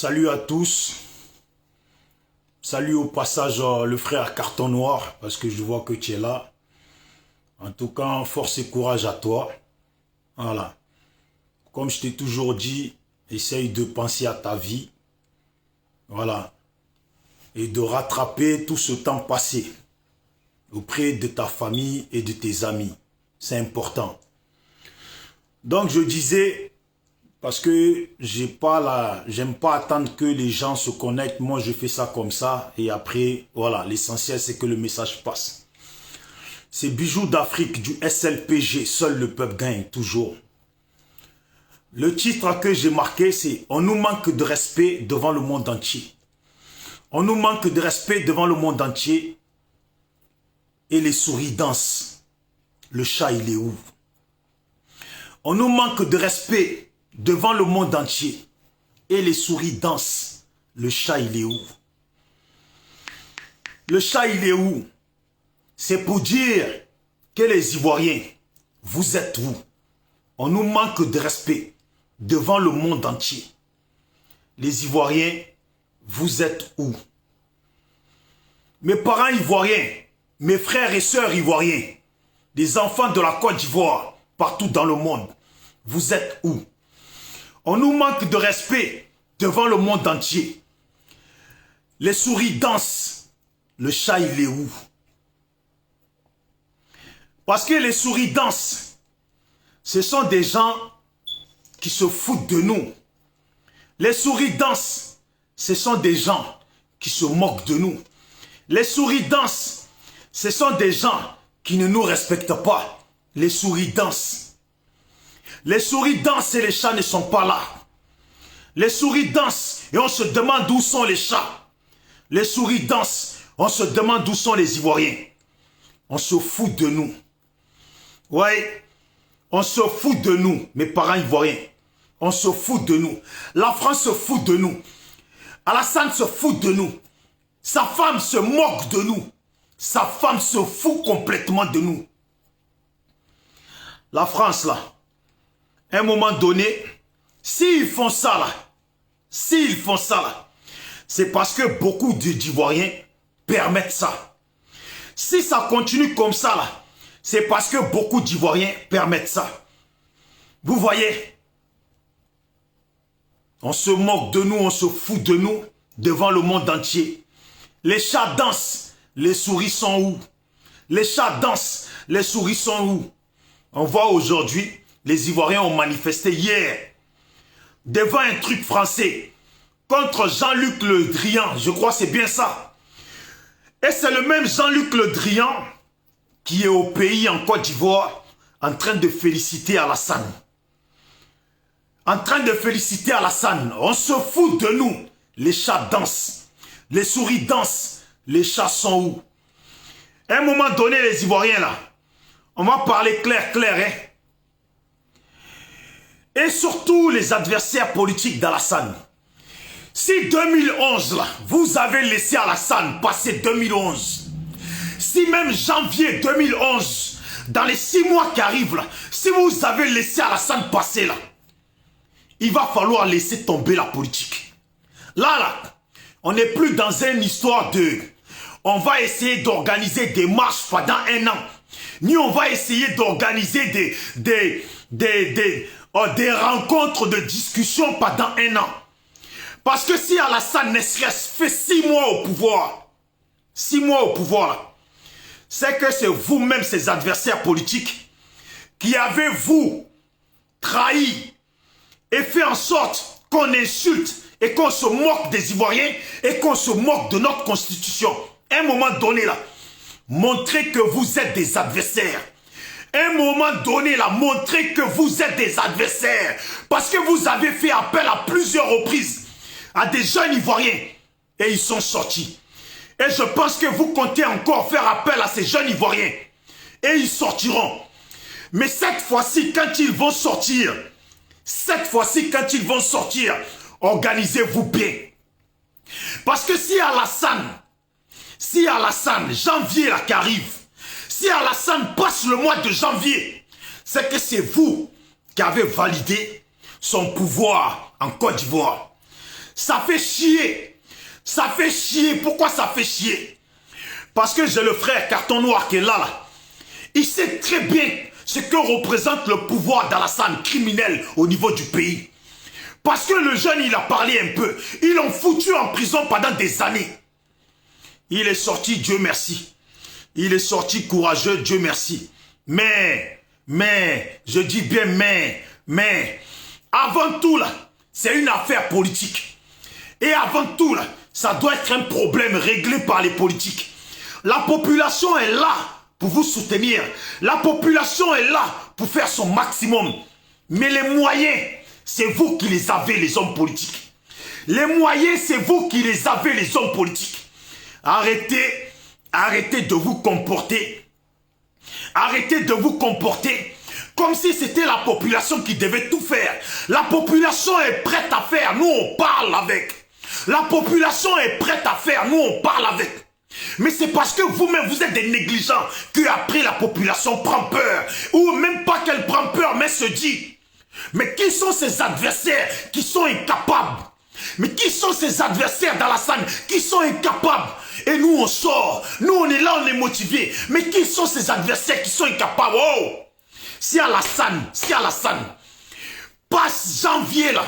Salut à tous. Salut au passage le frère Carton Noir, parce que je vois que tu es là. En tout cas, force et courage à toi. Voilà. Comme je t'ai toujours dit, essaye de penser à ta vie. Voilà. Et de rattraper tout ce temps passé auprès de ta famille et de tes amis. C'est important. Donc je disais, parce que j'aime pas attendre que les gens se connectent. Moi, je fais ça comme ça. Et après, voilà, l'essentiel, c'est que le message passe. C'est Bijoux d'Afrique du SLPG. Seul le peuple gagne, toujours. Le titre que j'ai marqué, c'est « On nous manque de respect devant le monde entier ». On nous manque de respect devant le monde entier. Et les souris dansent. Le chat, il est où? On nous manque de respect devant le monde entier. Et les souris dansent. Le chat, il est où? Le chat, il est où? C'est pour dire que les Ivoiriens, vous êtes où? On nous manque de respect devant le monde entier. Les Ivoiriens, vous êtes où? Mes parents ivoiriens, mes frères et sœurs ivoiriens, les enfants de la Côte d'Ivoire, partout dans le monde, vous êtes où? On nous manque de respect devant le monde entier. Les souris dansent. Le chat, il est où? Parce que les souris dansent. Ce sont des gens qui se foutent de nous. Les souris dansent. Ce sont des gens qui se moquent de nous. Les souris dansent. Ce sont des gens qui ne nous respectent pas. Les souris dansent. Les souris dansent et les chats ne sont pas là. Les souris dansent et on se demande où sont les chats. Les souris dansent, on se demande où sont les Ivoiriens. On se fout de nous. Ouais, on se fout de nous, mes parents ivoiriens. On se fout de nous. La France se fout de nous. Alassane se fout de nous. Sa femme se moque de nous. Sa femme se fout complètement de nous. La France, là, à un moment donné, s'ils font ça, là, c'est parce que beaucoup d'Ivoiriens permettent ça. Si ça continue comme ça, là, c'est parce que beaucoup d'Ivoiriens permettent ça. Vous voyez? On se moque de nous, on se fout de nous devant le monde entier. Les chats dansent, les souris sont où? Les chats dansent, les souris sont où? On voit aujourd'hui, les Ivoiriens ont manifesté hier devant un truc français contre Jean-Luc Le Drian, je crois que c'est bien ça. Et c'est le même Jean-Luc Le Drian qui est au pays en Côte d'Ivoire en train de féliciter Alassane. En train de féliciter Alassane. On se fout de nous. Les chats dansent. Les souris dansent. Les chats sont où? À un moment donné, les Ivoiriens là, on va parler clair, hein. Et surtout les adversaires politiques d'Alassane. Si 2011 là, vous avez laissé Alassane passer 2011, si même janvier 2011, dans les 6 mois qui arrivent là, si vous avez laissé Alassane passer là, il va falloir laisser tomber la politique. Là, on n'est plus dans une histoire de... On va essayer d'organiser des marches pendant 1 an. Ni on va essayer d'organiser des rencontres de discussion pendant 1 an. Parce que si Alassane ne serait fait 6 mois au pouvoir, 6 mois au pouvoir, c'est que c'est vous-même, ces adversaires politiques, qui avez, vous, trahi et fait en sorte qu'on insulte et qu'on se moque des Ivoiriens et qu'on se moque de notre constitution. À un moment donné, là, montrez que vous êtes des adversaires. À un moment donné, là, montrez que vous êtes des adversaires. Parce que vous avez fait appel à plusieurs reprises à des jeunes Ivoiriens. Et ils sont sortis. Et je pense que vous comptez encore faire appel à ces jeunes Ivoiriens. Et ils sortiront. Mais cette fois-ci, quand ils vont sortir, organisez-vous bien. Parce que si Alassane, janvier là qui arrive, si Alassane passe le mois de janvier, c'est que c'est vous qui avez validé son pouvoir en Côte d'Ivoire. Ça fait chier. Ça fait chier. Pourquoi ça fait chier? Parce que j'ai le frère Carton Noir qui est là. Il sait très bien ce que représente le pouvoir d'Alassane criminel au niveau du pays. Parce que le jeune, il a parlé un peu. Ils l'ont foutu en prison pendant des années. Il est sorti, Dieu merci. Il est sorti courageux, Dieu merci. Mais, je dis bien mais, avant tout là, c'est une affaire politique. Et avant tout là, ça doit être un problème réglé par les politiques. La population est là pour vous soutenir. La population est là pour faire son maximum. Mais les moyens, c'est vous qui les avez, les hommes politiques. Les moyens, c'est vous qui les avez, les hommes politiques. Arrêtez de vous comporter. Arrêtez de vous comporter comme si c'était la population qui devait tout faire. La population est prête à faire, nous on parle avec. La population est prête à faire, nous on parle avec. Mais c'est parce que vous-même vous êtes des négligents qu'après la population prend peur. Ou même pas qu'elle prend peur, mais se dit, mais qui sont ces adversaires qui sont incapables? Mais qui sont ces adversaires d'Alassane qui sont incapables? Et nous on sort, nous on est là, on est motivés. Mais qui sont ces adversaires qui sont incapables? Oh! Si Alassane passe janvier là,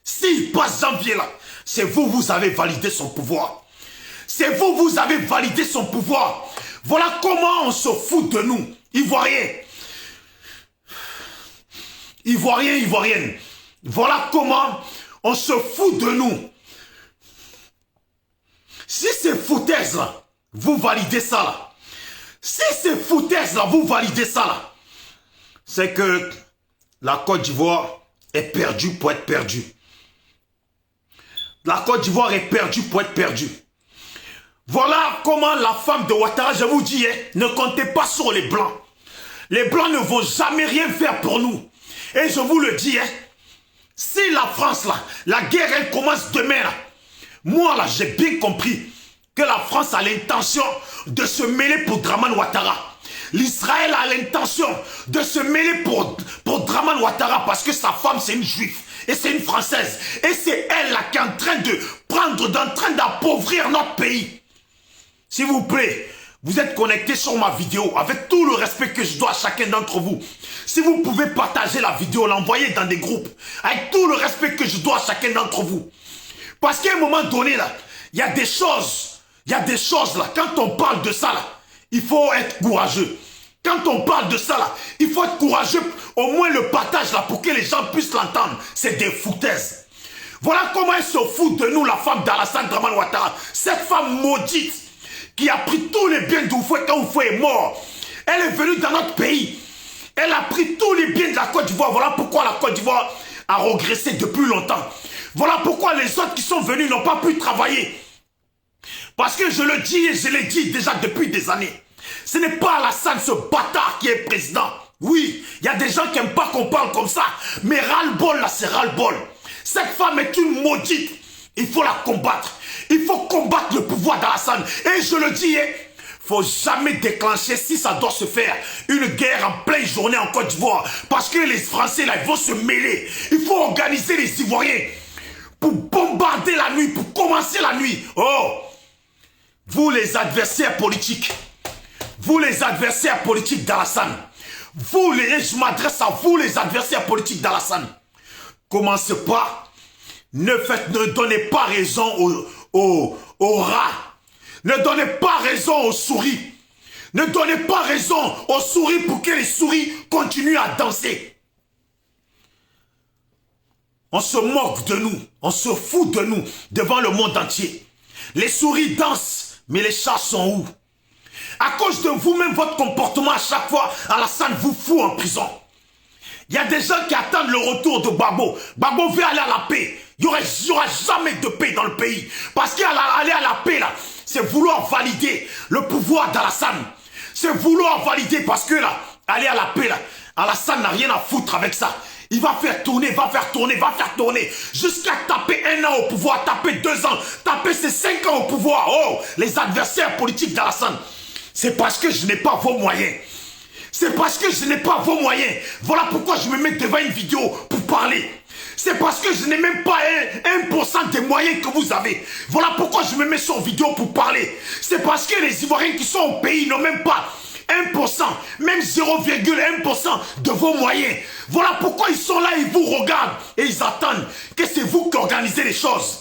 s'il passe janvier là, c'est vous, vous avez validé son pouvoir. C'est vous, vous avez validé son pouvoir. Voilà comment on se fout de nous, Ivoiriens. Ivoiriens, Ivoiriennes. Voilà comment on se fout de nous. Si c'est foutaise là, vous validez ça là. Si c'est foutaise là, vous validez ça là. C'est que la Côte d'Ivoire est perdue pour être perdue. La Côte d'Ivoire est perdue pour être perdue. Voilà comment la femme de Ouattara, je vous dis, ne comptez pas sur les Blancs. Les Blancs ne vont jamais rien faire pour nous. Et je vous le dis, si la France, là, la guerre, elle commence demain, là, moi, là, j'ai bien compris que la France a l'intention de se mêler pour Draman Ouattara. L'Israël a l'intention de se mêler pour Draman Ouattara parce que sa femme, c'est une juive. Et c'est une Française. Et c'est elle, là, qui est en train de en train d'appauvrir notre pays. S'il vous plaît, vous êtes connectés sur ma vidéo avec tout le respect que je dois à chacun d'entre vous. Si vous pouvez partager la vidéo, l'envoyer dans des groupes, avec tout le respect que je dois à chacun d'entre vous. Parce qu'à un moment donné, là, il y a des choses là, quand on parle de ça, là, il faut être courageux. Quand on parle de ça, là, il faut être courageux, au moins le partage, là, pour que les gens puissent l'entendre. C'est des foutaises. Voilà comment elle se fout de nous, la femme d'Alassane Draman Ouattara. Cette femme maudite, qui a pris tous les biens d'Oufoué quand Oufoué est mort. Elle est venue dans notre pays. Elle a pris tous les biens de la Côte d'Ivoire. Voilà pourquoi la Côte d'Ivoire a régressé depuis longtemps. Voilà pourquoi les autres qui sont venus n'ont pas pu travailler. Parce que je le dis et je l'ai dit déjà depuis des années. Ce n'est pas Alassane, ce bâtard, qui est président. Oui, il y a des gens qui n'aiment pas qu'on parle comme ça. Mais ras-le-bol, là, c'est ras-le-bol. Cette femme est une maudite. Il faut la combattre. Il faut combattre le pouvoir d'Alassane. Et je le dis, il ne faut jamais déclencher, si ça doit se faire, une guerre en pleine journée en Côte d'Ivoire. Parce que les Français, là, ils vont se mêler. Il faut organiser les Ivoiriens pour bombarder la nuit, pour commencer la nuit. Oh! Vous, les adversaires politiques. Vous, les adversaires politiques d'Alassane. Je m'adresse à vous, les adversaires politiques d'Alassane. Commencez pas. Ne donnez pas raison aux rats. Ne donnez pas raison aux souris. Ne donnez pas raison aux souris pour que les souris continuent à danser. On se moque de nous. On se fout de nous devant le monde entier. Les souris dansent, mais les chats sont où? À cause de vous-même, votre comportement à chaque fois, Alassane vous fout en prison. Il y a des gens qui attendent le retour de Gbagbo. Gbagbo veut aller à la paix. Il n'y aura jamais de paix dans le pays. Parce qu'aller à la paix, là, c'est vouloir valider le pouvoir d'Alassane. C'est vouloir valider parce que là, aller à la paix, là, Alassane n'a rien à foutre avec ça. Il va faire tourner, va faire tourner, jusqu'à taper 1 an au pouvoir, taper 2 ans, taper ses 5 ans au pouvoir. Oh, les adversaires politiques d'Alassane. C'est parce que je n'ai pas vos moyens. C'est parce que je n'ai pas vos moyens. Voilà pourquoi je me mets devant une vidéo pour parler. C'est parce que je n'ai même pas 1% des moyens que vous avez. Voilà pourquoi je me mets sur vidéo pour parler. C'est parce que les Ivoiriens qui sont au pays n'ont même pas 1%, même 0,1% de vos moyens. Voilà pourquoi ils sont là, ils vous regardent et ils attendent que c'est vous qui organisez les choses.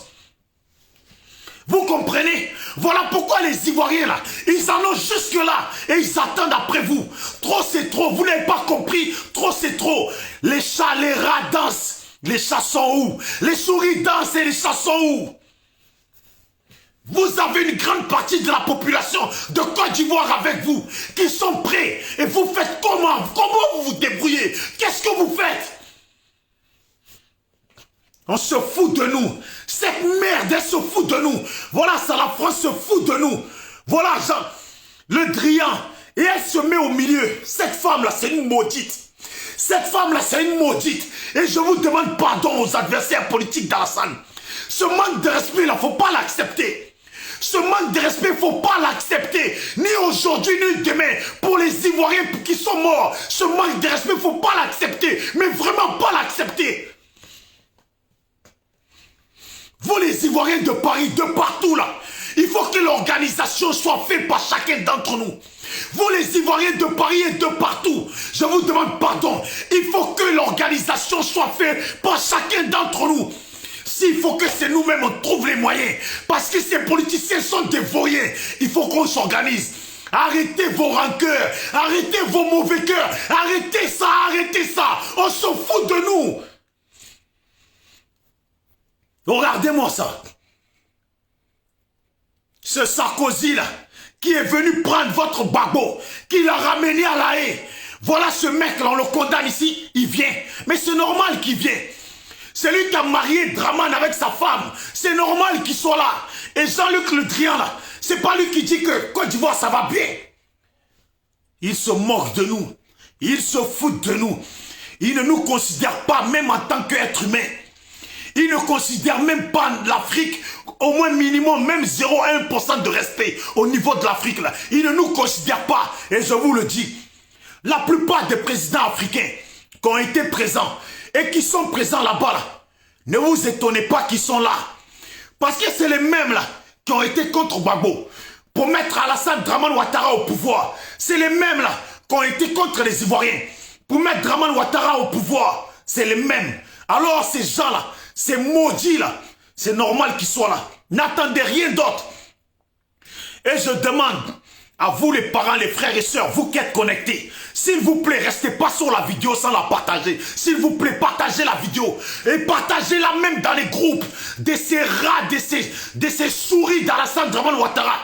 Vous comprenez? Voilà pourquoi les Ivoiriens là, ils en ont jusque là et ils attendent après vous. Trop c'est trop, vous n'avez pas compris, trop c'est trop. Les chats, les rats dansent, les chats sont où? Les souris dansent et les chats sont où? Vous avez une grande partie de la population de Côte d'Ivoire avec vous qui sont prêts et vous faites comment? Comment vous vous débrouillez? Qu'est-ce que vous faites? On se fout de nous. Cette merde, elle se fout de nous. Voilà, ça, la France se fout de nous. Voilà, Jean, le Drian. Et elle se met au milieu. Cette femme-là, c'est une maudite. Cette femme-là, c'est une maudite. Et je vous demande pardon aux adversaires politiques d'Alassane. Ce manque de respect, il ne faut pas l'accepter. Ce manque de respect, il ne faut pas l'accepter. Ni aujourd'hui, ni demain. Pour les Ivoiriens qui sont morts. Ce manque de respect, il ne faut pas l'accepter. Mais vraiment pas l'accepter. Vous les Ivoiriens de Paris, de partout là, il faut que l'organisation soit faite par chacun d'entre nous. Vous les Ivoiriens de Paris et de partout, je vous demande pardon. Il faut que l'organisation soit faite par chacun d'entre nous. S'il faut que c'est nous-mêmes on trouve les moyens, parce que ces politiciens sont des vauriens, il faut qu'on s'organise. Arrêtez vos rancœurs, arrêtez vos mauvais cœurs, arrêtez ça, on se fout de nous. Regardez-moi ça. Ce Sarkozy là, qui est venu prendre votre Gbagbo, qui l'a ramené à La Haye. Voilà ce mec là, on le condamne ici, il vient. Mais c'est normal qu'il vienne. C'est lui qui a marié Draman avec sa femme. C'est normal qu'il soit là. Et Jean-Luc Le Drian là, c'est pas lui qui dit que Côte d'Ivoire ça va bien. Il se moque de nous. Il se fout de nous. Il ne nous considère pas même en tant qu'être humain. Il ne considère même pas l'Afrique, au moins minimum, même 0,1% de respect au niveau de l'Afrique. Il ne nous considère pas, et je vous le dis, la plupart des présidents africains qui ont été présents et qui sont présents là-bas, là, ne vous étonnez pas qu'ils sont là. Parce que c'est les mêmes là qui ont été contre Gbagbo pour mettre Alassane Dramane Ouattara au pouvoir. C'est les mêmes là qui ont été contre les Ivoiriens pour mettre Dramane Ouattara au pouvoir. C'est les mêmes. Alors ces gens-là, ces maudits là, c'est normal qu'ils soient là. N'attendez rien d'autre. Et je demande à vous les parents, les frères et sœurs, vous qui êtes connectés, s'il vous plaît, restez pas sur la vidéo sans la partager. S'il vous plaît, partagez la vidéo. Et partagez-la même dans les groupes de ces rats, de ces souris d'Alassane Dramane Ouattara.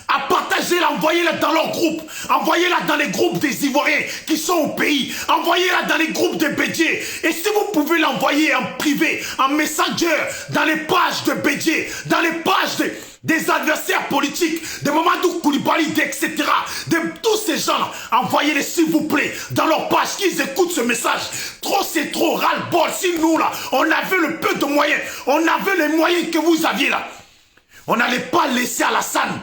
À partager-la, envoyez-la dans leur groupe. Envoyez-la dans les groupes des Ivoiriens qui sont au pays. Envoyez-la dans les groupes de Bédié. Et si vous pouvez l'envoyer en privé, en messenger, dans les pages de Bédié, dans les pages des adversaires politiques, de Mamadou Koulibaly, etc. De tous ces gens-là, envoyez-les s'il vous plaît dans leur page, qu'ils écoutent ce message. Trop c'est trop, ras-le-bol. Si nous là, on avait le peu de moyens, on avait les moyens que vous aviez là, on n'allait pas laisser Alassane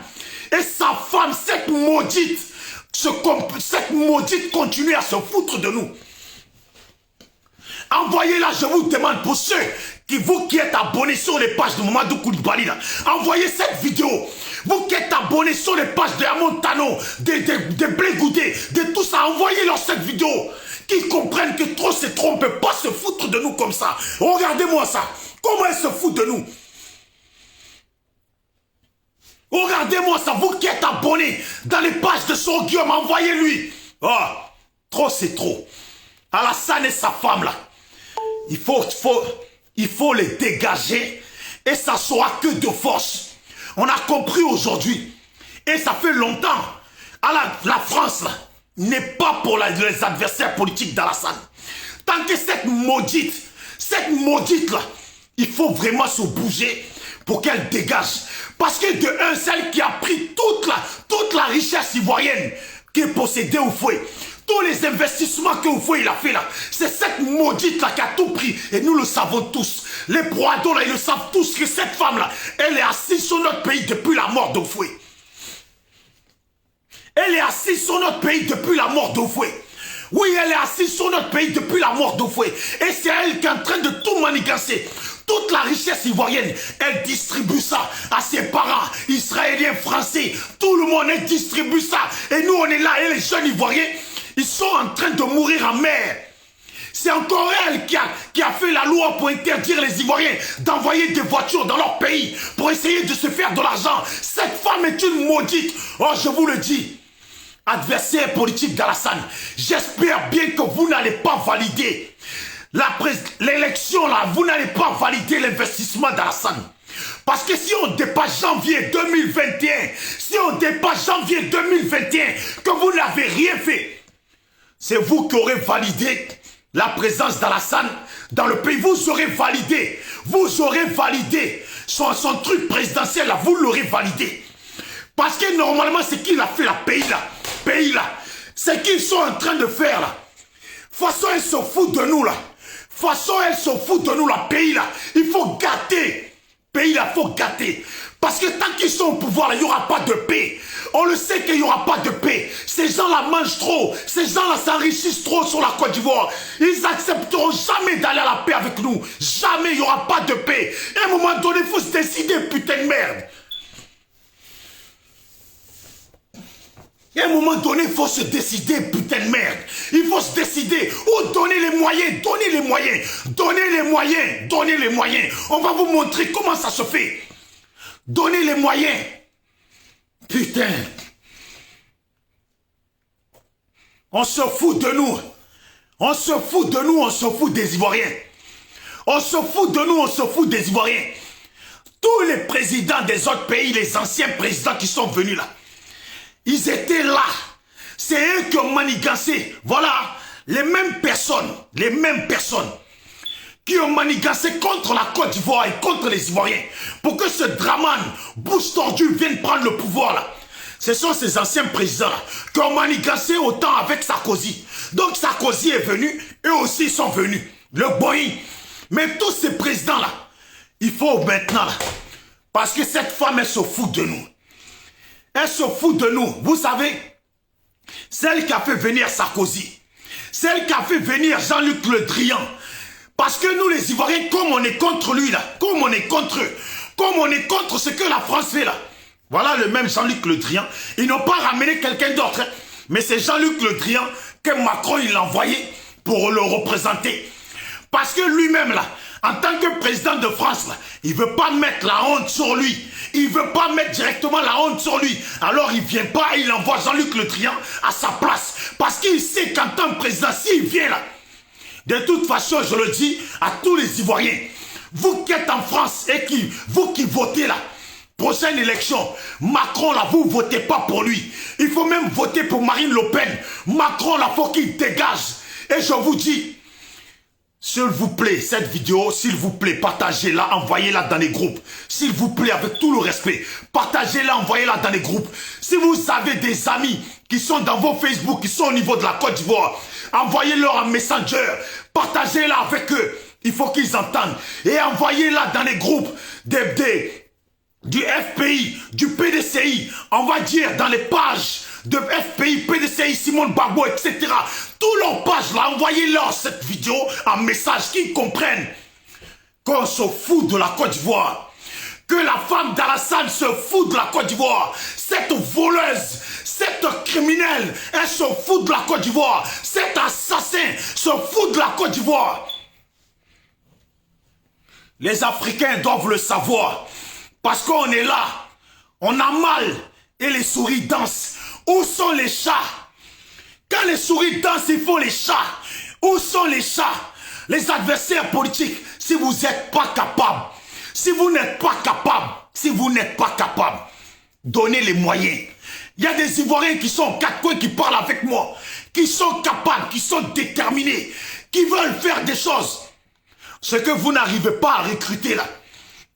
et sa femme, cette maudite continue à se foutre de nous. Envoyez-la, je vous demande, pour ceux vous qui êtes abonnés sur les pages de Mamadou Koulibaly, envoyez cette vidéo. Vous qui êtes abonnés sur les pages de Amon Tano, de Blé Goudé, de tout ça, envoyez-leur cette vidéo. Qu'ils comprennent que trop c'est trop, on ne peut pas se foutre de nous comme ça. Regardez-moi ça. Comment elle se fout de nous? Regardez-moi ça, vous qui êtes abonnés dans les pages de son Guillaume, envoyez-lui. Oh, trop c'est trop. Alassane et sa femme là, il faut les dégager et ça sera que de force. On a compris aujourd'hui et ça fait longtemps. La France là n'est pas pour les adversaires politiques d'Alassane. Tant que cette maudite là, il faut vraiment se bouger pour qu'elle dégage. Parce que de un, celle qui a pris toute la richesse ivoirienne qui est possédée au fouet, tous les investissements que Oufoué il a fait là, c'est cette maudite là qui a tout pris. Et nous le savons tous. Les Broados là, ils le savent tous que cette femme là, elle est assise sur notre pays depuis la mort d'Oufoué. Elle est assise sur notre pays depuis la mort d'Oufoué. Oui, elle est assise sur notre pays depuis la mort d'Ofoué. Et c'est elle qui est en train de tout manigancer. Toute la richesse ivoirienne, elle distribue ça à ses parents, israéliens, français. Tout le monde, elle distribue ça. Et nous, on est là. Et les jeunes ivoiriens, ils sont en train de mourir en mer. C'est encore elle qui a fait la loi pour interdire les Ivoiriens d'envoyer des voitures dans leur pays pour essayer de se faire de l'argent. Cette femme est une maudite. Oh, je vous le dis. Adversaire politique d'Alassane, j'espère bien que vous n'allez pas valider l'élection là, vous n'allez pas valider l'investissement d'Alassane. Parce que si on dépasse janvier 2021, que vous n'avez rien fait, c'est vous qui aurez validé la présence d'Alassane dans le pays. Vous aurez validé son truc présidentiel là, vous l'aurez validé. Parce que normalement, c'est qu'il a fait la pays là. C'est qu'ils sont en train de faire là. Façon, elle se fout de nous là. La pays là. Il faut gâter. Pays là, il faut gâter. Parce que tant qu'ils sont au pouvoir là, il n'y aura pas de paix. On le sait qu'il n'y aura pas de paix. Ces gens-là mangent trop. Ces gens-là s'enrichissent trop sur la Côte d'Ivoire. Ils n'accepteront jamais d'aller à la paix avec nous. Jamais, il n'y aura pas de paix. À un moment donné, il faut se décider, putain de merde. À un moment donné, il faut se décider, putain de merde. Il faut se décider. Ou donner les moyens, donnez les moyens. On va vous montrer comment ça se fait. Donnez les moyens. Putain. On se fout de nous. On se fout des Ivoiriens. Tous les présidents des autres pays, les anciens présidents qui sont venus là, ils étaient là. C'est eux qui ont manigancé. Voilà, les mêmes personnes qui ont manigancé contre la Côte d'Ivoire et contre les Ivoiriens pour que ce Dramane, bouche tordue, vienne prendre le pouvoir là. Ce sont ces anciens présidents là qui ont manigancé autant avec Sarkozy. Donc Sarkozy est venu, eux aussi ils sont venus. Le Boeing. Mais tous ces présidents là, il faut maintenant là, parce que cette femme elle se fout de nous. Vous savez, celle qui a fait venir Sarkozy, celle qui a fait venir Jean-Luc Le Drian. Parce que nous les Ivoiriens, comme on est contre lui là, comme on est contre ce que la France fait là. Voilà le même Jean-Luc Le Drian. Ils n'ont pas ramené quelqu'un d'autre. Hein. Mais c'est Jean-Luc Le Drian que Macron il l'a envoyé pour le représenter. Parce que lui-même là, en tant que président de France là, il ne veut pas mettre la honte sur lui. Il ne veut pas mettre directement la honte sur lui. Alors il ne vient pas et il envoie Jean-Luc Le Drian à sa place. Parce qu'il sait qu'en tant que président, s'il vient là, de toute façon, je le dis à tous les Ivoiriens, vous qui êtes en France et vous qui votez là, prochaine élection, Macron là, vous ne votez pas pour lui. Il faut même voter pour Marine Le Pen. Macron là, il faut qu'il dégage. Et je vous dis, s'il vous plaît, cette vidéo, s'il vous plaît, partagez-la, envoyez-la dans les groupes. S'il vous plaît, avec tout le respect, partagez-la, envoyez-la dans les groupes. Si vous avez des amis qui sont dans vos Facebook, qui sont au niveau de la Côte d'Ivoire, envoyez-leur un messenger, partagez-la avec eux. Il faut qu'ils entendent. Et envoyez-la dans les groupes du FPI, du PDCI, on va dire dans les pages de FPI, PDCI, Simone Gbagbo, etc. Tous leurs pages là, envoyez-leur cette vidéo en message, qu'ils comprennent qu'on se fout de la Côte d'Ivoire. Que la femme d'Alassane se fout de la Côte d'Ivoire. Cette voleuse, cette criminelle, elle se fout de la Côte d'Ivoire. Cet assassin se fout de la Côte d'Ivoire. Les Africains doivent le savoir. Parce qu'on est là, on a mal et les souris dansent. Où sont les chats? Quand les souris dansent, il faut les chats. Où sont les chats? Les adversaires politiques, si vous n'êtes pas capable, si vous n'êtes pas capable, donnez les moyens. Il y a des Ivoiriens qui sont aux quatre coins, qui parlent avec moi, qui sont capables, qui sont déterminés, qui veulent faire des choses. Ce que vous n'arrivez pas à recruter là,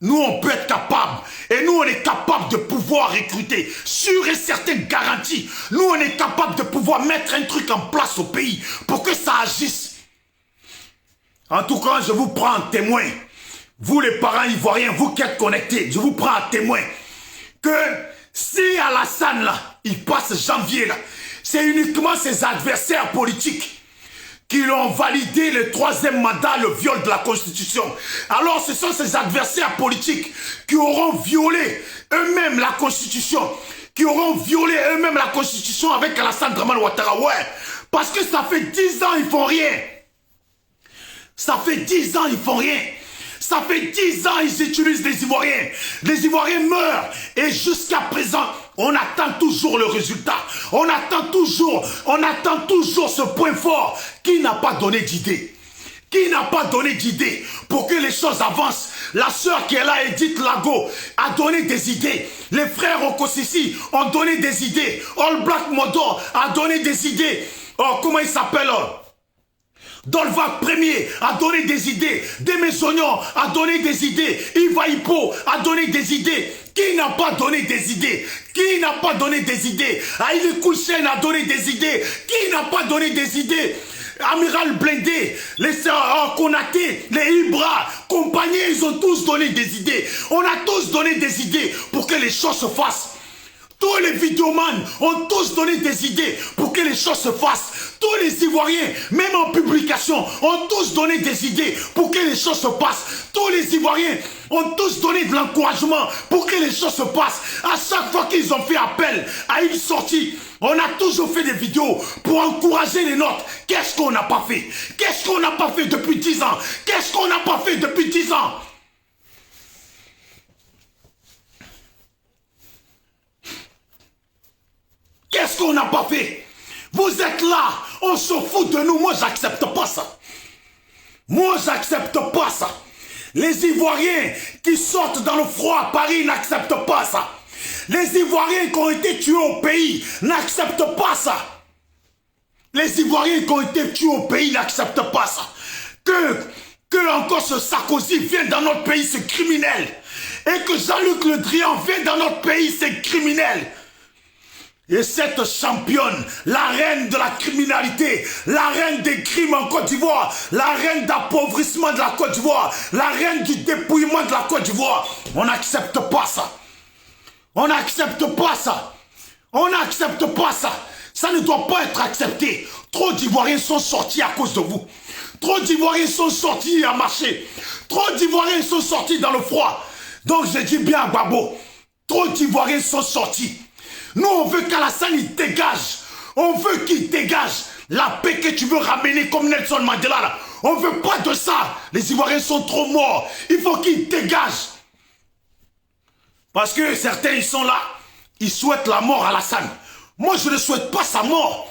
nous, on peut être capable. Et nous, on est capable de pouvoir recruter. Sur et certaines garanties. Nous, on est capable de pouvoir mettre un truc en place au pays pour que ça agisse. En tout cas, je vous prends en témoin. Vous, les parents ivoiriens, vous qui êtes connectés, je vous prends en témoin que si Alassane, là, il passe janvier, là, c'est uniquement ses adversaires politiques ils ont validé le 3e mandat, le viol de la Constitution. Alors ce sont ces adversaires politiques qui auront violé eux-mêmes la Constitution, qui auront violé eux-mêmes la Constitution avec Alassane Dramane Ouattara. Ouais, parce que ça fait 10 ans, ils font rien. Ça fait 10 ans, ils font rien. Ça fait 10 ans, ils utilisent les Ivoiriens. Les Ivoiriens meurent. Et jusqu'à présent, on attend toujours le résultat. On attend toujours ce point fort. Qui n'a pas donné d'idée? Qui n'a pas donné d'idée pour que les choses avancent? La sœur qui est là, Edith Lago, a donné des idées. Les frères Okosisi ont donné des idées. All Black Modo a donné des idées. Oh, comment il s'appelle? Dolvac Premier a donné des idées. Demesognon a donné des idées. Iva Hippo a donné des idées. Qui n'a pas donné des idées? Qui n'a pas donné des idées? Aïli Kouchen a donné des idées. Qui n'a pas donné des idées? Amiral Blindé, les Konaté, les Ibra, compagnie, ils ont tous donné des idées. On a tous donné des idées pour que les choses se fassent. Tous les vidéomans ont tous donné des idées pour que les choses se fassent. Tous les Ivoiriens, même en publication, ont tous donné des idées pour que les choses se passent. Tous les Ivoiriens ont tous donné de l'encouragement pour que les choses se passent. À chaque fois qu'ils ont fait appel à une sortie, on a toujours fait des vidéos pour encourager les nôtres. Qu'est-ce qu'on n'a pas fait? Qu'est-ce qu'on n'a pas fait depuis 10 ans? Qu'est-ce qu'on n'a pas fait depuis 10 ans? Qu'est-ce qu'on n'a pas fait? Vous êtes là, on se fout de nous. Moi, j'accepte pas ça. Moi, j'accepte pas ça. Les Ivoiriens qui sortent dans le froid à Paris n'acceptent pas ça. Les Ivoiriens qui ont été tués au pays n'acceptent pas ça. Les Ivoiriens qui ont été tués au pays n'acceptent pas ça. Que encore ce Sarkozy vienne dans notre pays, c'est criminel. Et que Jean-Luc Le Drian vienne dans notre pays, c'est criminel. Et cette championne, la reine de la criminalité, la reine des crimes en Côte d'Ivoire, la reine d'appauvrissement de la Côte d'Ivoire, la reine du dépouillement de la Côte d'Ivoire, on n'accepte pas ça. On n'accepte pas ça. On n'accepte pas ça. Ça ne doit pas être accepté. Trop d'Ivoiriens sont sortis à cause de vous. Trop d'Ivoiriens sont sortis à marcher. Trop d'Ivoiriens sont sortis dans le froid. Donc je dis bien à Gbagbo, trop d'Ivoiriens sont sortis. Nous, on veut qu'Alassane il dégage. On veut qu'il dégage la paix que tu veux ramener comme Nelson Mandela. Là. On veut pas de ça. Les Ivoiriens sont trop morts. Il faut qu'il dégage. Parce que certains, ils sont là. Ils souhaitent la mort à Alassane. Moi, je ne souhaite pas sa mort.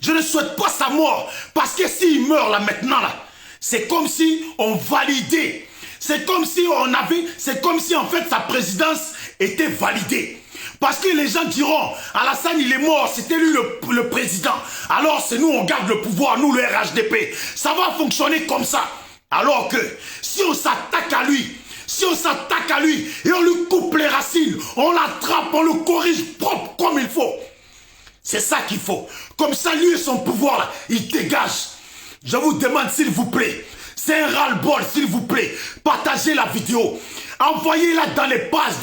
Je ne souhaite pas sa mort. Parce que s'il meurt là maintenant, là, c'est comme si on validait. C'est comme si on avait... C'est comme si en fait sa présidence était validée. Parce que les gens diront, Alassane il est mort, c'était lui le président. Alors c'est nous, on garde le pouvoir, nous le RHDP. Ça va fonctionner comme ça. Alors que si on s'attaque à lui, et on lui coupe les racines, on l'attrape, on le corrige propre comme il faut. C'est ça qu'il faut. Comme ça, lui et son pouvoir, là, il dégage. Je vous demande s'il vous plaît, c'est un ras-le-bol s'il vous plaît, partagez la vidéo. Envoyez-la dans les pages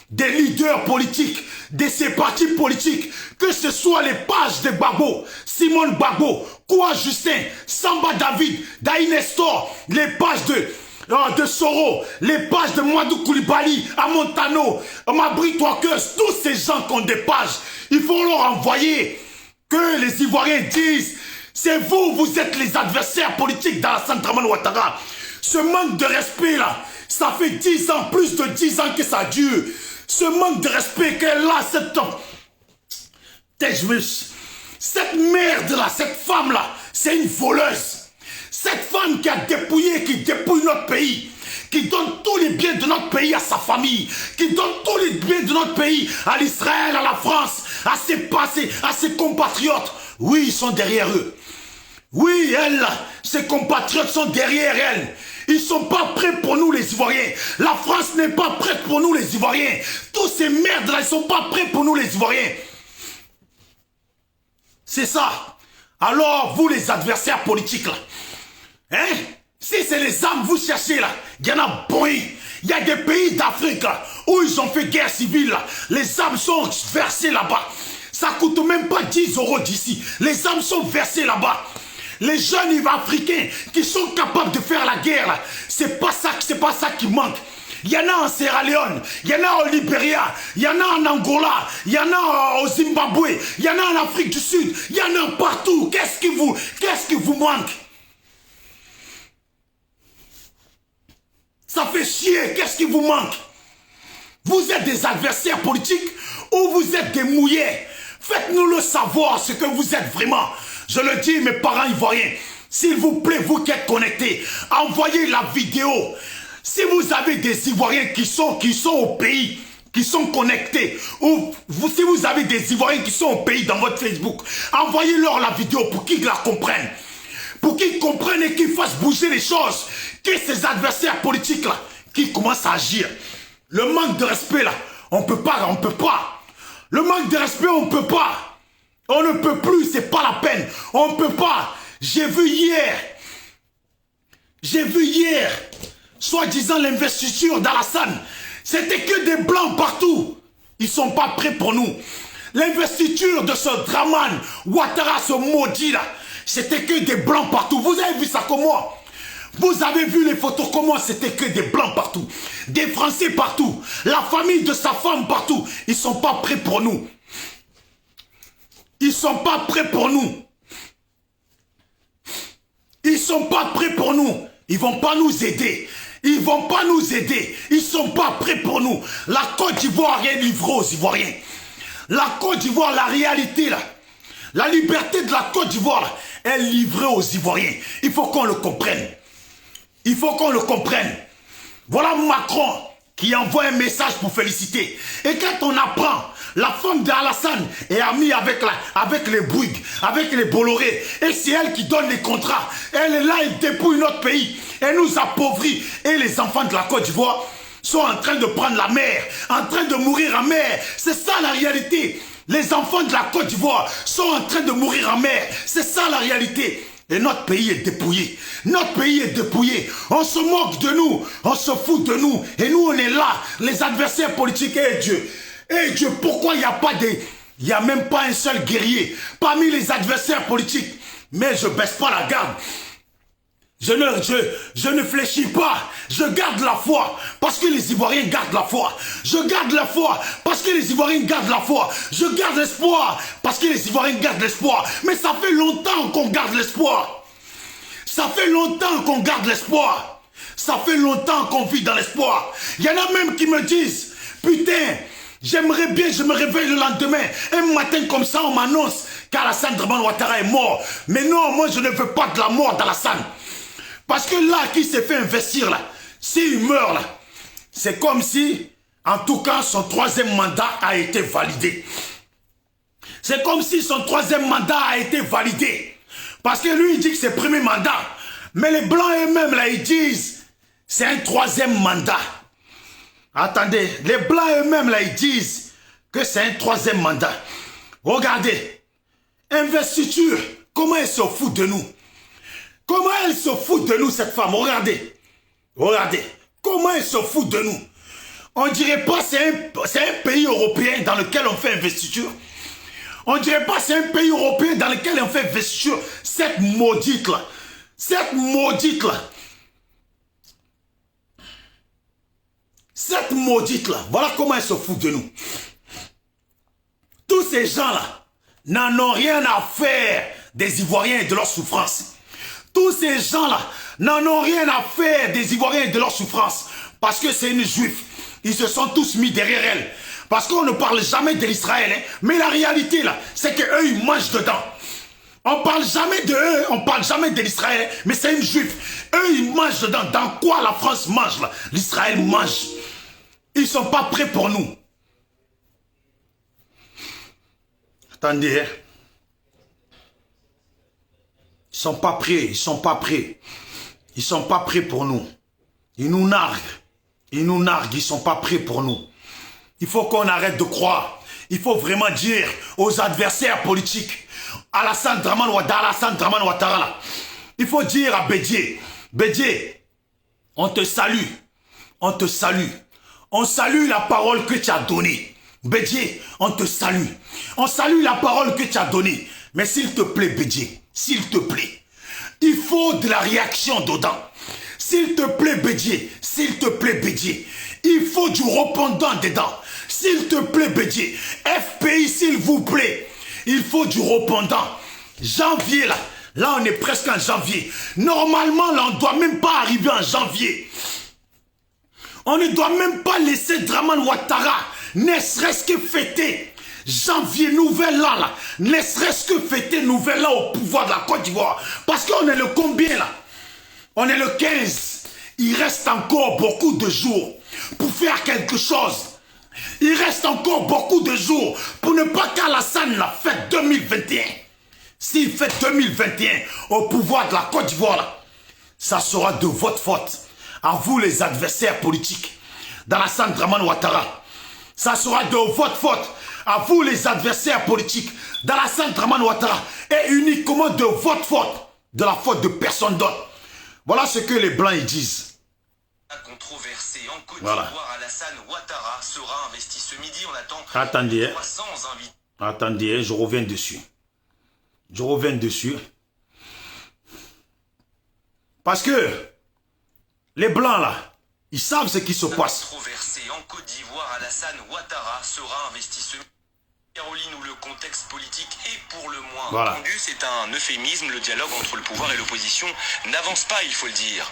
des leaders politiques, de ces partis politiques, que ce soit les pages de Gbagbo, Simone Gbagbo, Koua Justin, Samba David, Daï Nestor, les pages de Soro, les pages de Mouadou Koulibaly, Amontano, Mabri Touakeus, tous ces gens qui ont des pages, il faut leur envoyer que les Ivoiriens disent, c'est vous, vous êtes les adversaires politiques d'Alassane Dramane Ouattara. Ce manque de respect là, ça fait 10 ans, plus de 10 ans que ça dure. Ce manque de respect qu'elle a, cette merde là, cette femme là, c'est une voleuse. Cette femme qui a dépouillé, qui dépouille notre pays, qui donne tous les biens de notre pays à sa famille, qui donne tous les biens de notre pays à l'Israël, à la France, à ses compatriotes. Oui, ils sont derrière eux. Oui, elle, ses compatriotes sont derrière elle. Ils ne sont pas prêts pour nous les Ivoiriens. La France n'est pas prête pour nous les Ivoiriens. Tous ces merdes là, ils ne sont pas prêts pour nous les Ivoiriens. C'est ça. Alors, vous les adversaires politiques là, hein? Si c'est les armes vous cherchez là, il y en a bruit. Il y a des pays d'Afrique là, où ils ont fait guerre civile là. Les armes sont versées là-bas. Ça ne coûte même pas 10 € d'ici. Les armes sont versées là-bas. Les jeunes africains qui sont capables de faire la guerre, c'est pas ça qui manque. Il y en a en Sierra Leone, il y en a au Libéria, il y en a en Angola, il y en a au Zimbabwe, il y en a en Afrique du Sud, il y en a partout. Qu'est-ce qui vous manque? Ça fait chier, qu'est-ce qui vous manque? Vous êtes des adversaires politiques ou vous êtes des mouillés? Faites-nous le savoir ce que vous êtes vraiment. Je le dis, mes parents ivoiriens, s'il vous plaît, vous qui êtes connectés, envoyez la vidéo. Si vous avez des Ivoiriens qui sont au pays, qui sont connectés, ou si vous avez des Ivoiriens qui sont au pays dans votre Facebook, envoyez-leur la vidéo pour qu'ils la comprennent. Pour qu'ils comprennent et qu'ils fassent bouger les choses. Que ces adversaires politiques-là, qui commencent à agir. Le manque de respect, là, on peut pas. Le manque de respect, on peut pas. On ne peut plus, c'est pas la peine. On ne peut pas. J'ai vu hier, soi-disant l'investiture d'Alassane. C'était que des blancs partout. Ils ne sont pas prêts pour nous. L'investiture de ce Dramane Ouattara, ce maudit là, c'était que des blancs partout. Vous avez vu ça comment? Vous avez vu les photos comment c'était que des blancs partout. Des Français partout. La famille de sa femme partout. Ils ne sont pas prêts pour nous. Ils ne sont pas prêts pour nous. Ils ne sont pas prêts pour nous. Ils ne vont pas nous aider. Ils ne vont pas nous aider. Ils ne sont pas prêts pour nous. La Côte d'Ivoire est livrée aux Ivoiriens. La Côte d'Ivoire, la réalité là. La liberté de la Côte d'Ivoire est livrée aux Ivoiriens. Il faut qu'on le comprenne. Il faut qu'on le comprenne. Voilà Macron qui envoie un message pour féliciter. Et quand on apprend, la femme d'Alassane est amie avec les Bouygues, avec les Bolloré. Et c'est elle qui donne les contrats. Elle est là, elle dépouille notre pays. Elle nous appauvrit. Et les enfants de la Côte d'Ivoire sont en train de prendre la mer, en train de mourir en mer. C'est ça la réalité. Les enfants de la Côte d'Ivoire sont en train de mourir en mer. C'est ça la réalité. Et notre pays est dépouillé. Notre pays est dépouillé. On se moque de nous. On se fout de nous. Et nous, on est là. Les adversaires politiques. Et Dieu. Et Dieu, pourquoi il n'y a pas des... Il n'y a même pas un seul guerrier parmi les adversaires politiques. Mais je ne baisse pas la garde. Je ne fléchis pas. Je garde la foi. Parce que les Ivoiriens gardent la foi. Je garde la foi. Parce que les Ivoiriens gardent la foi. Je garde l'espoir. Parce que les Ivoiriens gardent l'espoir. Mais ça fait longtemps qu'on garde l'espoir. Ça fait longtemps qu'on garde l'espoir. Ça fait longtemps qu'on vit dans l'espoir. Il y en a même qui me disent, putain, j'aimerais bien, je me réveille le lendemain. Un matin comme ça, on m'annonce qu'Alassane Dramane Ouattara est mort. Mais non, moi je ne veux pas de la mort d'Alassane. Parce que là, qui s'est fait investir là, s'il meurt là, c'est comme si, en tout cas, son troisième mandat a été validé. C'est comme si son troisième mandat a été validé. Parce que lui, il dit que c'est premier mandat. Mais les Blancs eux-mêmes, là, ils disent, c'est un troisième mandat. Attendez, les Blancs eux-mêmes, là, ils disent que c'est un troisième mandat. Regardez, investiture, comment elle se fout de nous? Comment elle se fout de nous, cette femme? Regardez. Regardez. Comment elle se fout de nous? On dirait pas c'est un pays européen dans lequel on fait investiture. On dirait pas c'est un pays européen dans lequel on fait investiture. Cette maudite là. Cette maudite là. Cette maudite là. Voilà comment elle se fout de nous. Tous ces gens là n'en ont rien à faire des Ivoiriens et de leur souffrance. Tous ces gens-là n'en ont rien à faire des Ivoiriens et de leur souffrance. Parce que c'est une juive. Ils se sont tous mis derrière elle. Parce qu'on ne parle jamais de l'Israël. Hein. Mais la réalité, là, c'est qu'eux, ils mangent dedans. On parle jamais de eux, on parle jamais de l'Israël. Mais c'est une juive. Eux, ils mangent dedans. Dans quoi la France mange, là? L'Israël mange. Ils ne sont pas prêts pour nous. Attendez, hein. Ils ne sont pas prêts, ils ne sont pas prêts. Ils ne sont pas prêts pour nous. Ils nous narguent. Ils nous narguent, ils ne sont pas prêts pour nous. Il faut qu'on arrête de croire. Il faut vraiment dire aux adversaires politiques, Alassane Dramane Ouattara, il faut dire à Bédié, Bédié, on te salue. On te salue. On salue la parole que tu as donnée. Bédié, on te salue. On salue la parole que tu as donnée. Mais s'il te plaît, Bédié, s'il te plaît, il faut de la réaction dedans. S'il te plaît, Bédié, s'il te plaît, Bédié, il faut du répondant dedans. S'il te plaît, Bédié, FPI, s'il vous plaît, il faut du répondant. Janvier, là on est presque en janvier. Normalement, là, on ne doit même pas arriver en janvier. On ne doit même pas laisser Dramane Ouattara, ne serait-ce que fêter janvier, nouvel an, là, ne serait-ce que fêter nouvel an au pouvoir de la Côte d'Ivoire. Parce qu'on est le combien, là? On est le 15. Il reste encore beaucoup de jours pour faire quelque chose. Il reste encore beaucoup de jours pour ne pas qu'Alassane la fête 2021. S'il fait 2021 au pouvoir de la Côte d'Ivoire, là, ça sera de votre faute. À vous les adversaires politiques d'Alassane Dramane Ouattara. Ça sera de votre faute. À vous les adversaires politiques d'Alassane Dramane Ouattara. Et uniquement de votre faute. De la faute de personne d'autre. Voilà ce que les Blancs ils disent. Controversé en Côte d'Ivoire, Alassane Ouattara sera investi ce midi. On attend attendez, 300 invités. Attendez, je reviens dessus. Je reviens dessus. Parce que les Blancs là, ils savent ce qui se passe. Controversé en Côte d'Ivoire, Alassane Ouattara sera investi ce midi. Caroline, où le contexte politique est pour le moins tendu, c'est un euphémisme. Le dialogue entre le pouvoir et l'opposition n'avance pas, il faut le dire.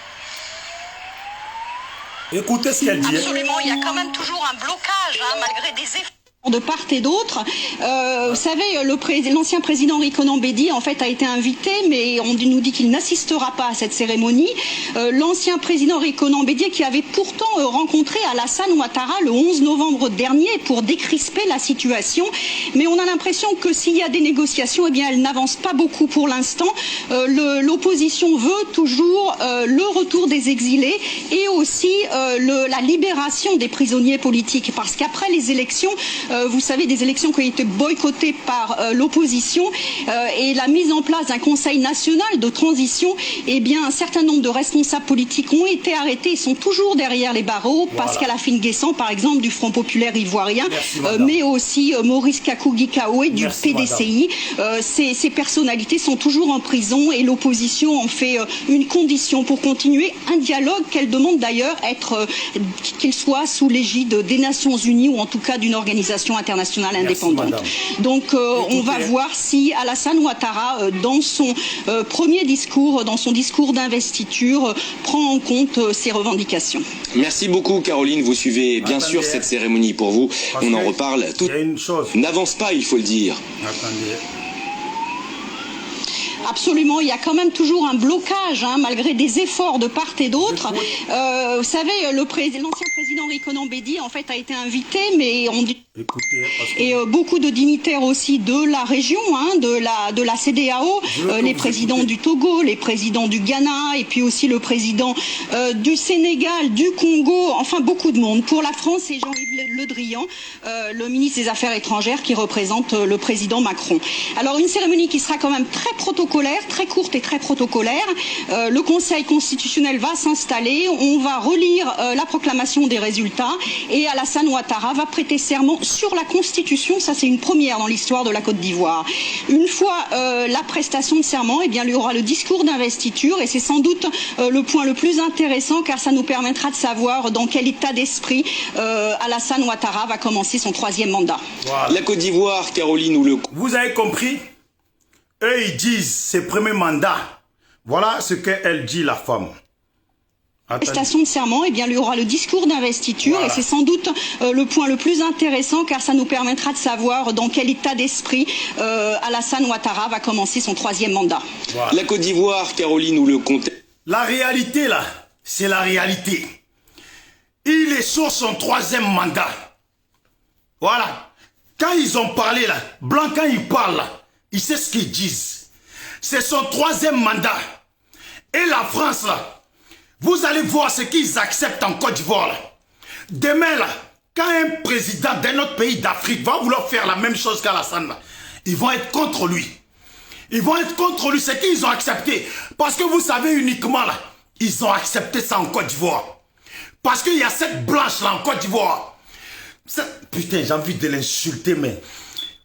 Écoutez ce qu'elle dit. Absolument, il y a quand même toujours un blocage, malgré des efforts de part et d'autre. Vous savez, l'ancien président Henri Konan Bédié en fait a été invité, mais on nous dit qu'il n'assistera pas à cette cérémonie. L'ancien président Henri Konan Bédié qui avait pourtant rencontré Alassane Ouattara le 11 novembre dernier pour décrisper la situation, mais on a l'impression que s'il y a des négociations, eh bien elles n'avancent pas beaucoup pour l'instant. L'opposition veut toujours le retour des exilés et aussi la libération des prisonniers politiques, parce qu'après les élections, vous savez, des élections qui ont été boycottées par l'opposition et la mise en place d'un conseil national de transition, eh bien, un certain nombre de responsables politiques ont été arrêtés et sont toujours derrière les barreaux. Voilà. Pascal Afine-Guessant, par exemple, du Front populaire ivoirien, mais aussi Maurice Kakougui-Kaoué du PDCI. Ces personnalités sont toujours en prison et l'opposition en fait une condition pour continuer un dialogue qu'elle demande d'ailleurs qu'il soit sous l'égide des Nations Unies ou en tout cas d'une organisation internationale indépendante. Donc on va voir si Alassane Ouattara dans son premier discours, dans son discours d'investiture, prend en compte ces revendications. Merci beaucoup Caroline, vous suivez bien sûr cette cérémonie. Pour vous, on en reparle. Tout n'avance pas, il faut le dire. Attendez. Absolument, il y a quand même toujours un blocage, malgré des efforts de part et d'autre. Vous savez, l'ancien président Henri Konan Bédié en fait a été invité, mais on dit... Et beaucoup de dignitaires aussi de la région, de la CEDEAO, les présidents du Togo, les présidents du Ghana, et puis aussi le président du Sénégal, du Congo, enfin beaucoup de monde. Pour la France, c'est Jean-Yves Le Drian, le ministre des Affaires étrangères qui représente le président Macron. Alors une cérémonie qui sera quand même très protocolaire, très courte et très protocolaire. Le Conseil constitutionnel va s'installer, on va relire la proclamation des résultats et Alassane Ouattara va prêter serment sur la Constitution. Ça, c'est une première dans l'histoire de la Côte d'Ivoire. Une fois la prestation de serment, eh bien, il y aura le discours d'investiture et c'est sans doute le point le plus intéressant car ça nous permettra de savoir dans quel état d'esprit Alassane Ouattara va commencer son 3e mandat. Voilà. La Côte d'Ivoire, Caroline, ou le... Vous avez compris? Eux, ils disent ses premiers mandats. Voilà ce qu'elle dit, la femme. Prestation de serment, eh bien, il y aura le discours d'investiture et c'est sans doute le point le plus intéressant car ça nous permettra de savoir dans quel état d'esprit Alassane Ouattara va commencer son 3e mandat. Voilà. La Côte d'Ivoire, Caroline, ou le contexte... La réalité, là, c'est la réalité. Il est sur son 3e mandat. Voilà. Quand ils ont parlé, là, Blanc, quand ils parlent, là, ils savent ce qu'ils disent. C'est son 3e mandat. Et la France, là, vous allez voir ce qu'ils acceptent en Côte d'Ivoire. Demain, là, quand un président d'un autre pays d'Afrique va vouloir faire la même chose qu'Alassane, ils vont être contre lui. Ils vont être contre lui, ce qu'ils ont accepté. Parce que vous savez uniquement, là, ils ont accepté ça en Côte d'Ivoire. Parce qu'il y a cette blanche là en Côte d'Ivoire. Putain, j'ai envie de l'insulter, mais...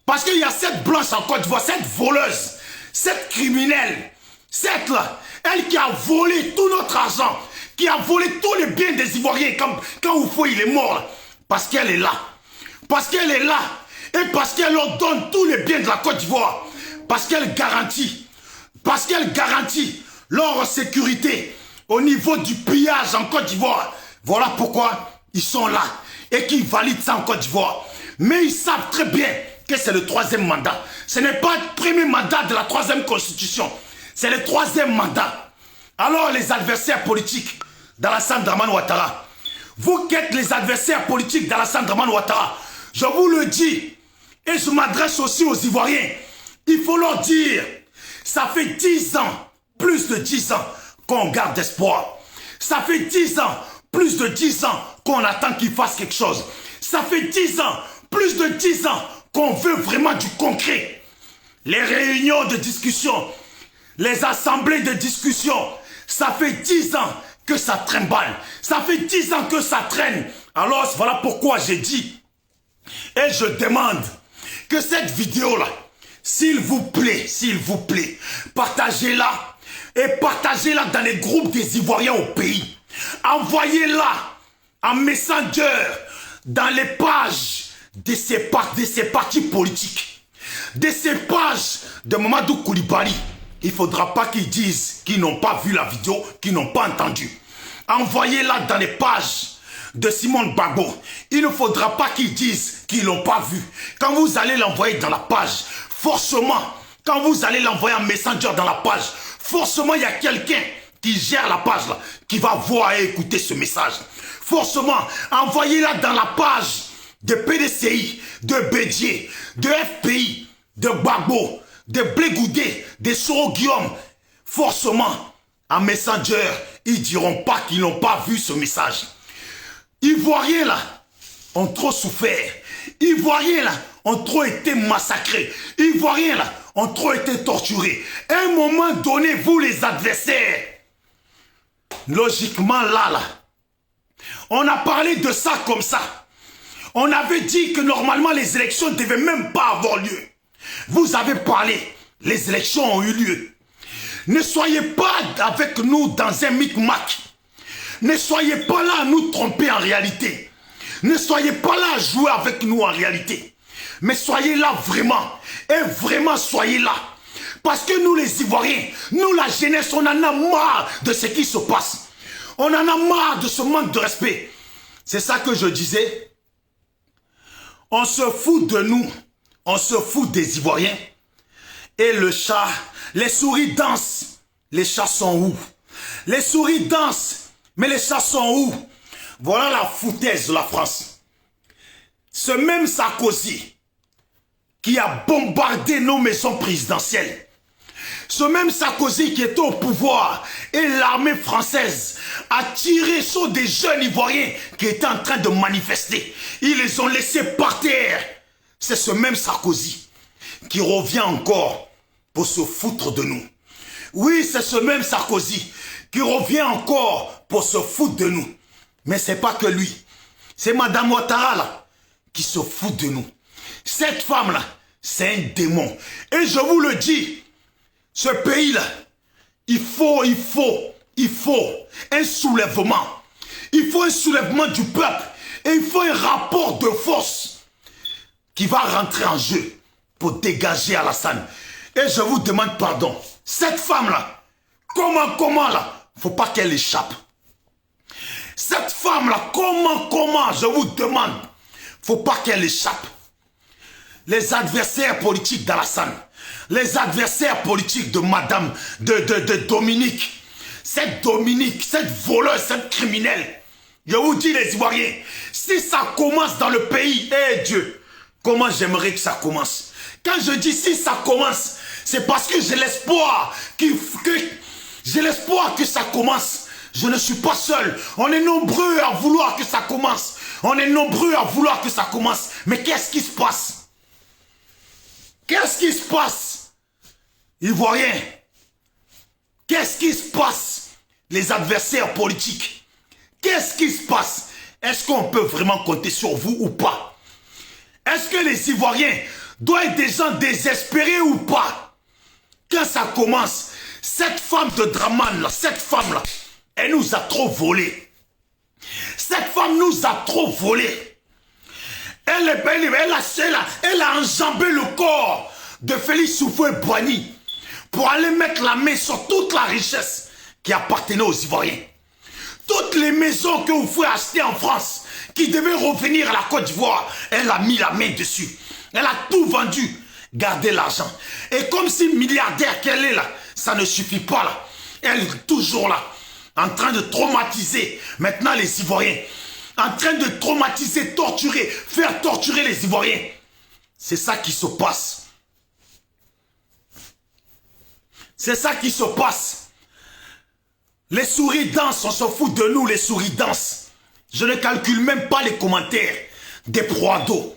Parce qu'il y a cette blanche en Côte d'Ivoire, cette voleuse, cette criminelle, cette là, elle qui a volé tout notre argent, qui a volé tous les biens des Ivoiriens quand Oufo il est mort, là, parce qu'elle est là. Parce qu'elle est là. Et parce qu'elle leur donne tous les biens de la Côte d'Ivoire. Parce qu'elle garantit. Parce qu'elle garantit leur sécurité au niveau du pillage en Côte d'Ivoire. Voilà pourquoi ils sont là et qu'ils valident ça en Côte d'Ivoire. Mais ils savent très bien que c'est le 3e mandat. Ce n'est pas le premier mandat de la 3e constitution. C'est le 3e mandat. Alors les adversaires politiques d'Alassane Dramane Ouattara, vous qui êtes les adversaires politiques d'Alassane Dramane Ouattara, je vous le dis, et je m'adresse aussi aux Ivoiriens, il faut leur dire, ça fait 10 ans, plus de 10 ans, qu'on garde espoir. Ça fait 10 ans, plus de 10 ans, qu'on attend qu'ils fassent quelque chose. Ça fait 10 ans, plus de 10 ans, qu'on veut vraiment du concret. Les réunions de discussion, les assemblées de discussion, ça fait 10 ans que ça trimballe. Ça fait 10 ans que ça traîne. Alors voilà pourquoi j'ai dit, et je demande que cette vidéo-là, s'il vous plaît, partagez-la. Et partagez-la dans les groupes des Ivoiriens au pays. Envoyez-la en messenger dans les pages de ces partis politiques. De ces pages de Mamadou Koulibaly. Il ne faudra pas qu'ils disent qu'ils n'ont pas vu la vidéo, qu'ils n'ont pas entendu. Envoyez-la dans les pages de Simone Gbagbo. Il ne faudra pas qu'ils disent qu'ils n'ont pas vu. Quand vous allez l'envoyer dans la page, forcément, quand vous allez l'envoyer en messenger dans la page, forcément, il y a quelqu'un qui gère la page là, qui va voir et écouter ce message. Forcément, envoyez-la dans la page de PDCI, de Bédier, de FPI, de Gbagbo, de Blégoudé, de Soro Guillaume. Forcément, en messenger, ils ne diront pas qu'ils n'ont pas vu ce message. Ivoiriens là, ont trop souffert. Ivoiriens là, ont trop été massacrés. Ivoiriens là, ont trop été torturés. À un moment donné, vous les adversaires, logiquement là, on a parlé de ça comme ça. On avait dit que normalement les élections ne devaient même pas avoir lieu. Vous avez parlé, les élections ont eu lieu. Ne soyez pas avec nous dans un micmac. Ne soyez pas là à nous tromper en réalité. Ne soyez pas là à jouer avec nous en réalité. Mais soyez là vraiment. Et vraiment soyez là. Parce que nous les Ivoiriens, nous la jeunesse, on en a marre de ce qui se passe. On en a marre de ce manque de respect. C'est ça que je disais. On se fout de nous. On se fout des Ivoiriens. Et le chat, les souris dansent. Les chats sont où? Les souris dansent. Mais les chats sont où? Voilà la foutaise de la France. Ce même Sarkozy qui a bombardé nos maisons présidentielles. Ce même Sarkozy qui était au pouvoir et l'armée française a tiré sur des jeunes Ivoiriens qui étaient en train de manifester. Ils les ont laissés par terre. C'est ce même Sarkozy qui revient encore pour se foutre de nous. Oui, c'est ce même Sarkozy qui revient encore pour se foutre de nous. Mais c'est pas que lui. C'est Madame Ouattara là, qui se fout de nous. Cette femme là, c'est un démon. Et je vous le dis, ce pays là, il faut un soulèvement. Il faut un soulèvement du peuple. Et il faut un rapport de force qui va rentrer en jeu pour dégager Alassane. Et je vous demande pardon. Cette femme là, comment là, faut pas qu'elle échappe. Cette femme là, comment, je vous demande, faut pas qu'elle échappe. Les adversaires politiques d'Alassane, les adversaires politiques de Madame, de Dominique, cette voleuse, cette criminelle, je vous dis les Ivoiriens, si ça commence dans le pays, Dieu, comment j'aimerais que ça commence. Quand je dis si ça commence, c'est parce que j'ai l'espoir que ça commence. Je ne suis pas seul. On est nombreux à vouloir que ça commence. On est nombreux à vouloir que ça commence. Mais qu'est-ce qui se passe? Qu'est-ce qui se passe? Ivoiriens, qu'est-ce qui se passe? Les adversaires politiques, qu'est-ce qui se passe? Est-ce qu'on peut vraiment compter sur vous ou pas? Est-ce que les Ivoiriens doivent être des gens désespérés ou pas? Quand ça commence, cette femme de Draman, là, cette femme-là, elle nous a trop volé. Cette femme nous a trop volé. Elle a enjambé le corps de Félix Houphouët-Boigny pour aller mettre la main sur toute la richesse qui appartenait aux Ivoiriens. Toutes les maisons que vous pouvez acheter en France, qui devaient revenir à la Côte d'Ivoire, elle a mis la main dessus. Elle a tout vendu, gardé l'argent. Et comme si milliardaire qu'elle est là, ça ne suffit pas là. Elle est toujours là, en train de traumatiser maintenant les Ivoiriens. En train de traumatiser, torturer, faire torturer les Ivoiriens. C'est ça qui se passe. C'est ça qui se passe. Les souris dansent, on se fout de nous, les souris dansent. Je ne calcule même pas les commentaires des proies d'eau.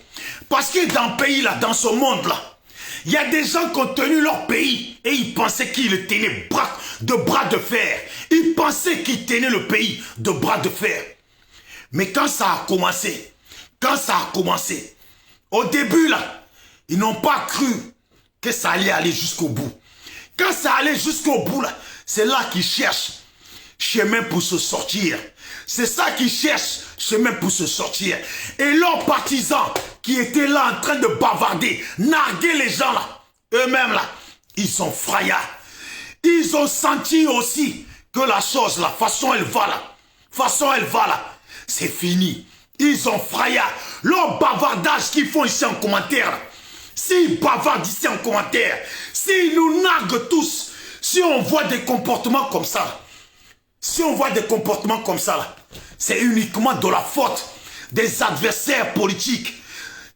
Parce que dans le pays, là, dans ce monde-là, il y a des gens qui ont tenu leur pays et ils pensaient qu'ils le tenaient de bras de fer. Ils pensaient qu'ils tenaient le pays de bras de fer. Mais quand ça a commencé, au début, là, ils n'ont pas cru que ça allait aller jusqu'au bout. Quand ça allait jusqu'au bout, là, c'est là qu'ils cherchent chemin pour se sortir. C'est ça qu'ils cherchent, chemin pour se sortir. Et leurs partisans qui étaient là en train de bavarder, narguer les gens là, eux-mêmes là, ils sont frayards. Ils ont senti aussi que la chose, la façon elle va là, c'est fini. Ils ont frayard. Leur bavardage qu'ils font ici en commentaire, s'ils bavardent ici en commentaire, s'ils nous narguent tous, si on voit des comportements comme ça, c'est uniquement de la faute des adversaires politiques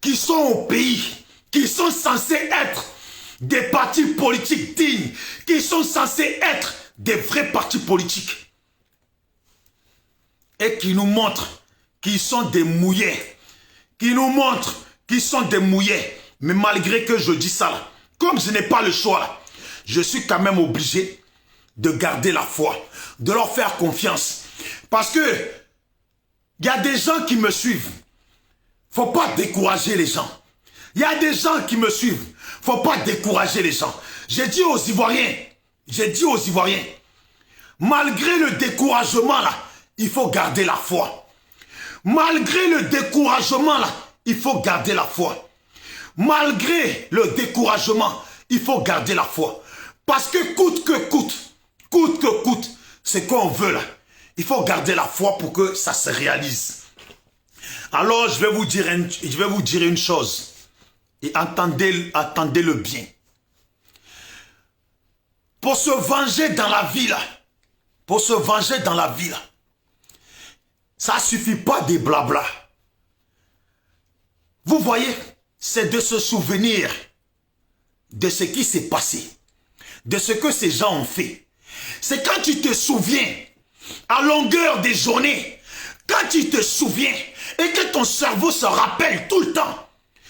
qui sont au pays, qui sont censés être des partis politiques dignes, qui sont censés être des vrais partis politiques. Et qui nous montrent qu'ils sont des mouillés. Mais malgré que je dis ça, là, comme je n'ai pas le choix, là, je suis quand même obligé de garder la foi, de leur faire confiance. Parce que il y a des gens qui me suivent. Faut pas décourager les gens. Il y a des gens qui me suivent. Faut pas décourager les gens. J'ai dit aux Ivoiriens, malgré le découragement là, il faut garder la foi. Malgré le découragement là, il faut garder la foi. Malgré le découragement, il faut garder la foi. Parce que coûte que coûte, ce qu'on veut là, il faut garder la foi pour que ça se réalise. Alors je vais vous dire une chose. Et attendez-le bien. Pour se venger dans la vie là, ça ne suffit pas des blabla. Vous voyez, c'est de se souvenir de ce qui s'est passé, de ce que ces gens ont fait. C'est quand tu te souviens, à longueur des journées, quand tu te souviens et que ton cerveau se rappelle tout le temps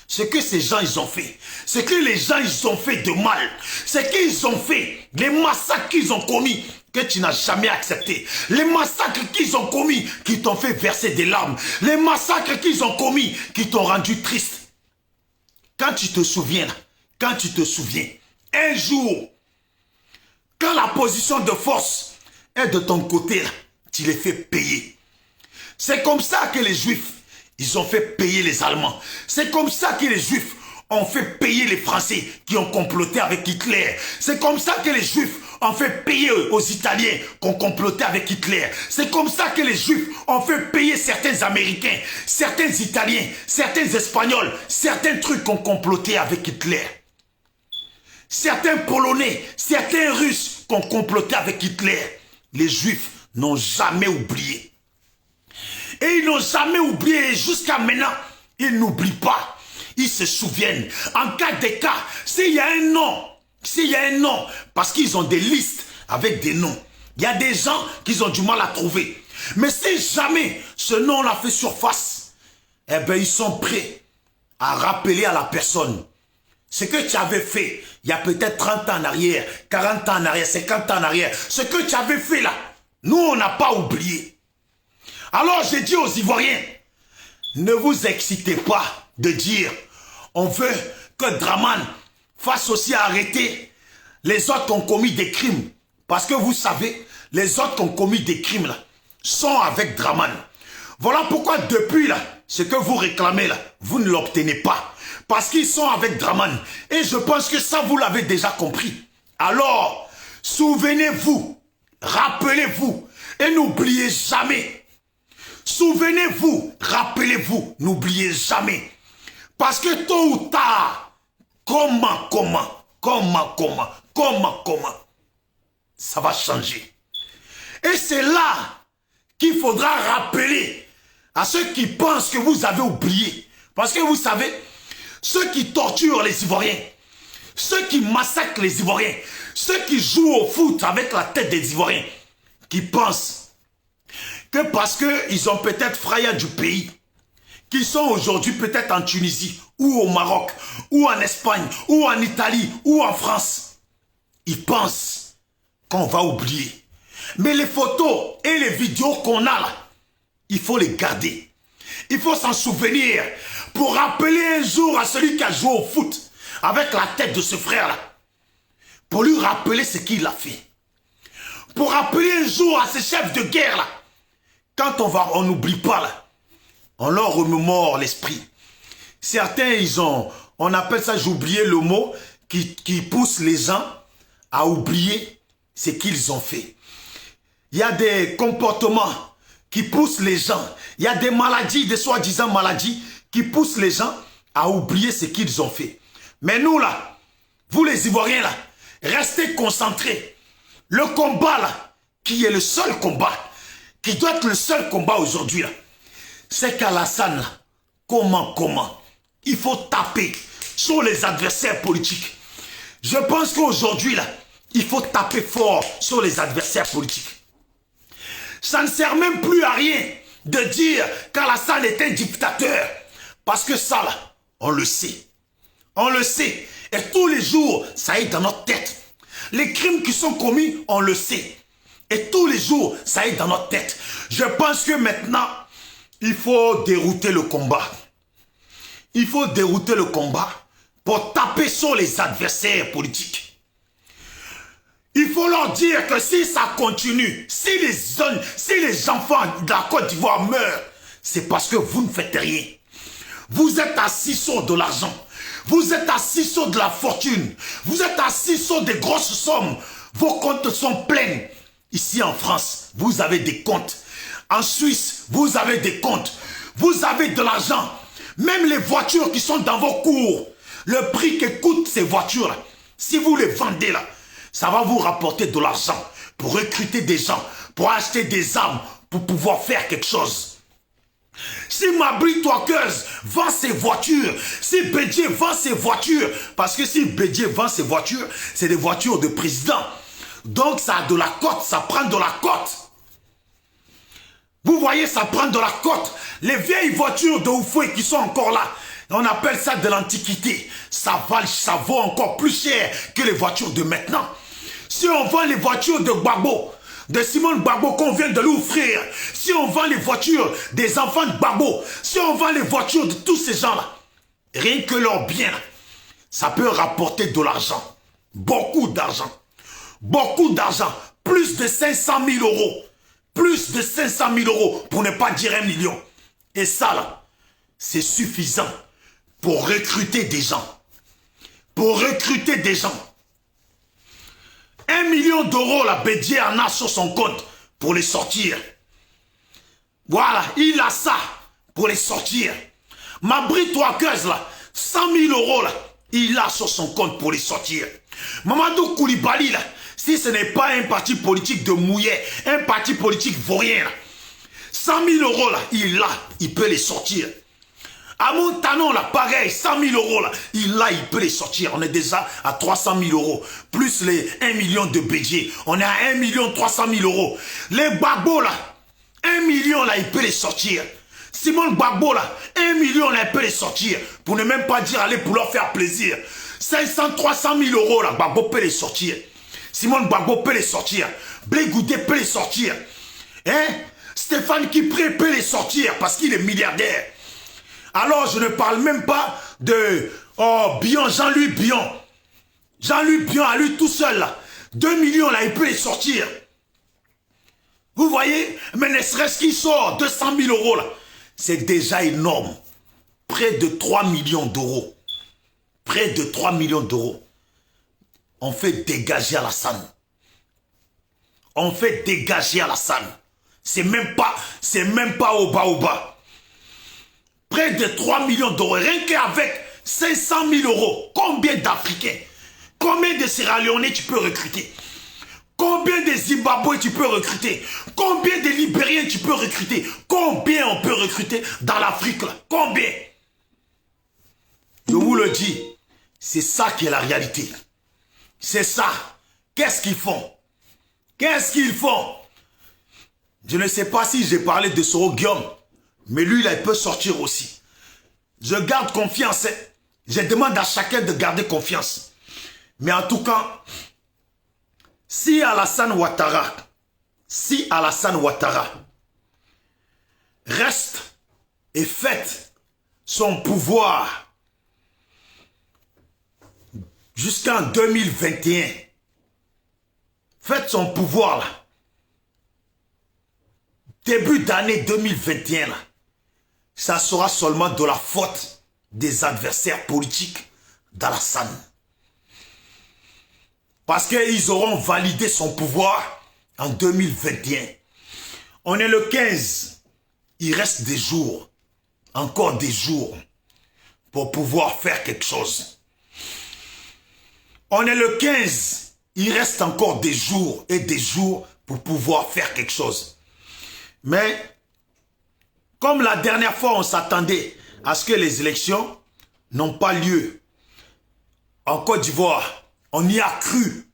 ce que ces gens ils ont fait, ce que les gens ils ont fait de mal, ce qu'ils ont fait, les massacres qu'ils ont commis, que tu n'as jamais accepté, les massacres qu'ils ont commis, qui t'ont fait verser des larmes, les massacres qu'ils ont commis, qui t'ont rendu triste. Quand tu te souviens, un jour, quand la position de force est de ton côté, tu les fais payer. C'est comme ça que les Juifs, ils ont fait payer les Allemands. C'est comme ça que les Juifs ont fait payer les Français qui ont comploté avec Hitler. C'est comme ça que les Juifs ont fait payer aux Italiens qui ont comploté avec Hitler. C'est comme ça que les Juifs ont fait payer certains Américains, certains Italiens, certains Espagnols, certains trucs qui ont comploté avec Hitler. Certains Polonais, certains Russes qui ont comploté avec Hitler. Les Juifs n'ont jamais oublié. Et ils n'ont jamais oublié. Jusqu'à maintenant, ils n'oublient pas. Ils se souviennent. En cas de cas, s'il y a un nom, parce qu'ils ont des listes avec des noms. Il y a des gens qui ont du mal à trouver. Mais si jamais ce nom-là fait surface, eh bien, ils sont prêts à rappeler à la personne ce que tu avais fait il y a peut-être 30 ans en arrière, 40 ans en arrière, 50 ans en arrière. Ce que tu avais fait là, nous, on n'a pas oublié. Alors, j'ai dit aux Ivoiriens, ne vous excitez pas de dire on veut que Draman fasse aussi arrêter les autres qui ont commis des crimes. Parce que vous savez, les autres qui ont commis des crimes là, sont avec Draman. Voilà pourquoi depuis là, ce que vous réclamez là, vous ne l'obtenez pas. Parce qu'ils sont avec Draman. Et je pense que ça, vous l'avez déjà compris. Alors, souvenez-vous, rappelez-vous, et n'oubliez jamais. Souvenez-vous, rappelez-vous, n'oubliez jamais. Parce que tôt ou tard, comment, ça va changer. Et c'est là qu'il faudra rappeler à ceux qui pensent que vous avez oublié. Parce que vous savez, ceux qui torturent les Ivoiriens, ceux qui massacrent les Ivoiriens, ceux qui jouent au foot avec la tête des Ivoiriens, qui pensent que parce qu'ils ont peut-être frayé du pays, qu'ils sont aujourd'hui peut-être en Tunisie, ou au Maroc, ou en Espagne, ou en Italie, ou en France, ils pensent qu'on va oublier. Mais les photos et les vidéos qu'on a là, il faut les garder. Il faut s'en souvenir pour rappeler un jour à celui qui a joué au foot avec la tête de ce frère-là. Pour lui rappeler ce qu'il a fait. Pour rappeler un jour à ces chefs de guerre-là. Quand on n'oublie pas là, on leur remémore l'esprit. Certains, on appelle ça, j'ai oublié le mot, qui pousse les gens à oublier ce qu'ils ont fait. Il y a des comportements qui poussent les gens. Il y a des maladies, des soi-disant maladies, qui poussent les gens à oublier ce qu'ils ont fait. Mais nous là, vous les Ivoiriens là, restez concentrés. Le combat là, qui est le seul combat, qui doit être le seul combat aujourd'hui là, c'est qu'Alassane là, comment, il faut taper sur les adversaires politiques. Je pense qu'aujourd'hui là, il faut taper fort sur les adversaires politiques. Ça ne sert même plus à rien de dire qu'Alassane est un dictateur. Parce que ça là, on le sait. On le sait. Et tous les jours, ça est dans notre tête. Les crimes qui sont commis, on le sait. Et tous les jours, ça est dans notre tête. Je pense que maintenant, il faut dérouter le combat. Il faut dérouter le combat pour taper sur les adversaires politiques. Il faut leur dire que si ça continue, si les enfants de la Côte d'Ivoire meurent, c'est parce que vous ne faites rien. Vous êtes assis sur de l'argent. Vous êtes assis sur de la fortune. Vous êtes assis sur des grosses sommes. Vos comptes sont pleins. Ici en France, vous avez des comptes. En Suisse, vous avez des comptes. Vous avez de l'argent. Même les voitures qui sont dans vos cours, le prix que coûtent ces voitures, si vous les vendez là, ça va vous rapporter de l'argent pour recruter des gens, pour acheter des armes, pour pouvoir faire quelque chose. Si Mabri Touakeuse vend ses voitures, si Bédié vend ses voitures, parce que si Bédié vend ses voitures, c'est des voitures de président. Donc ça a de la cote, ça prend de la cote. Vous voyez, ça prend de la cote. Les vieilles voitures de Oufoué qui sont encore là, on appelle ça de l'antiquité. Ça vaut encore plus cher que les voitures de maintenant. Si on vend les voitures de Gbagbo, de Simone Gbagbo qu'on vient de lui offrir, si on vend les voitures des enfants de Gbagbo, si on vend les voitures de tous ces gens-là, rien que leurs biens, ça peut rapporter de l'argent. Beaucoup d'argent. Beaucoup d'argent. Plus de 500 000 euros. Plus de 500 000 euros, pour ne pas dire 1 million. Et ça là, c'est suffisant pour recruter des gens. Pour recruter des gens. 1 million d'euros, la Bédié en a sur son compte pour les sortir. Voilà, il a ça pour les sortir. Mabri Touakeuse, là, 100 000 euros, là, il a sur son compte pour les sortir. Mamadou Koulibaly, là, si ce n'est pas un parti politique de Mouillet, un parti politique vaurien, là, 100 000 euros, là, il peut les sortir. À Montanon, là, pareil, 100 000 euros, là, il peut les sortir. On est déjà à 300 000 euros. Plus les 1 million de Bédié. On est à 1 300 000 euros. Les Gbagbo, là, 1 million, là, il peut les sortir. Simone Gbagbo, là, 1 million, là, il peut les sortir. Pour ne même pas dire, allez, pour leur faire plaisir. 500, 300 000 euros, là, Gbagbo peut les sortir. Simone Gbagbo peut les sortir. Blé Goudé peut les sortir. Hein? Stéphane Kipré peut les sortir parce qu'il est milliardaire. Alors je ne parle même pas de Bion, Jean-Louis Bion. Jean-Louis Bion, à lui tout seul, là, 2 millions, là, il peut les sortir. Vous voyez? Mais ne serait-ce qu'il sort 200 000 euros, là, c'est déjà énorme. Près de 3 millions d'euros. Près de 3 millions d'euros. On fait dégager Alassane. On fait dégager Alassane. C'est même pas au bas. Près de 3 millions d'euros. Rien qu'avec 500 000 euros. Combien d'Africains? Combien de Sierra Leone tu peux recruter? Combien de Zimbabwe tu peux recruter? Combien de Libériens tu peux recruter? Combien on peut recruter dans l'Afrique? Combien? Je vous le dis, c'est ça qui est la réalité. C'est ça. Qu'est-ce qu'ils font? Qu'est-ce qu'ils font? Je ne sais pas si j'ai parlé de Soro Guillaume, mais lui, là, il peut sortir aussi. Je garde confiance. Je demande à chacun de garder confiance. Mais en tout cas, si Alassane Ouattara reste et fête son pouvoir jusqu'en 2021, faites son pouvoir là, début d'année 2021 là, ça sera seulement de la faute des adversaires politiques d'Alassane. Parce qu'ils auront validé son pouvoir en 2021. On est le 15. Il reste des jours, encore des jours, pour pouvoir faire quelque chose. On est le 15. Il reste encore des jours et des jours pour pouvoir faire quelque chose. Mais, comme la dernière fois, on s'attendait à ce que les élections n'ont pas lieu en Côte d'Ivoire, on y a cru.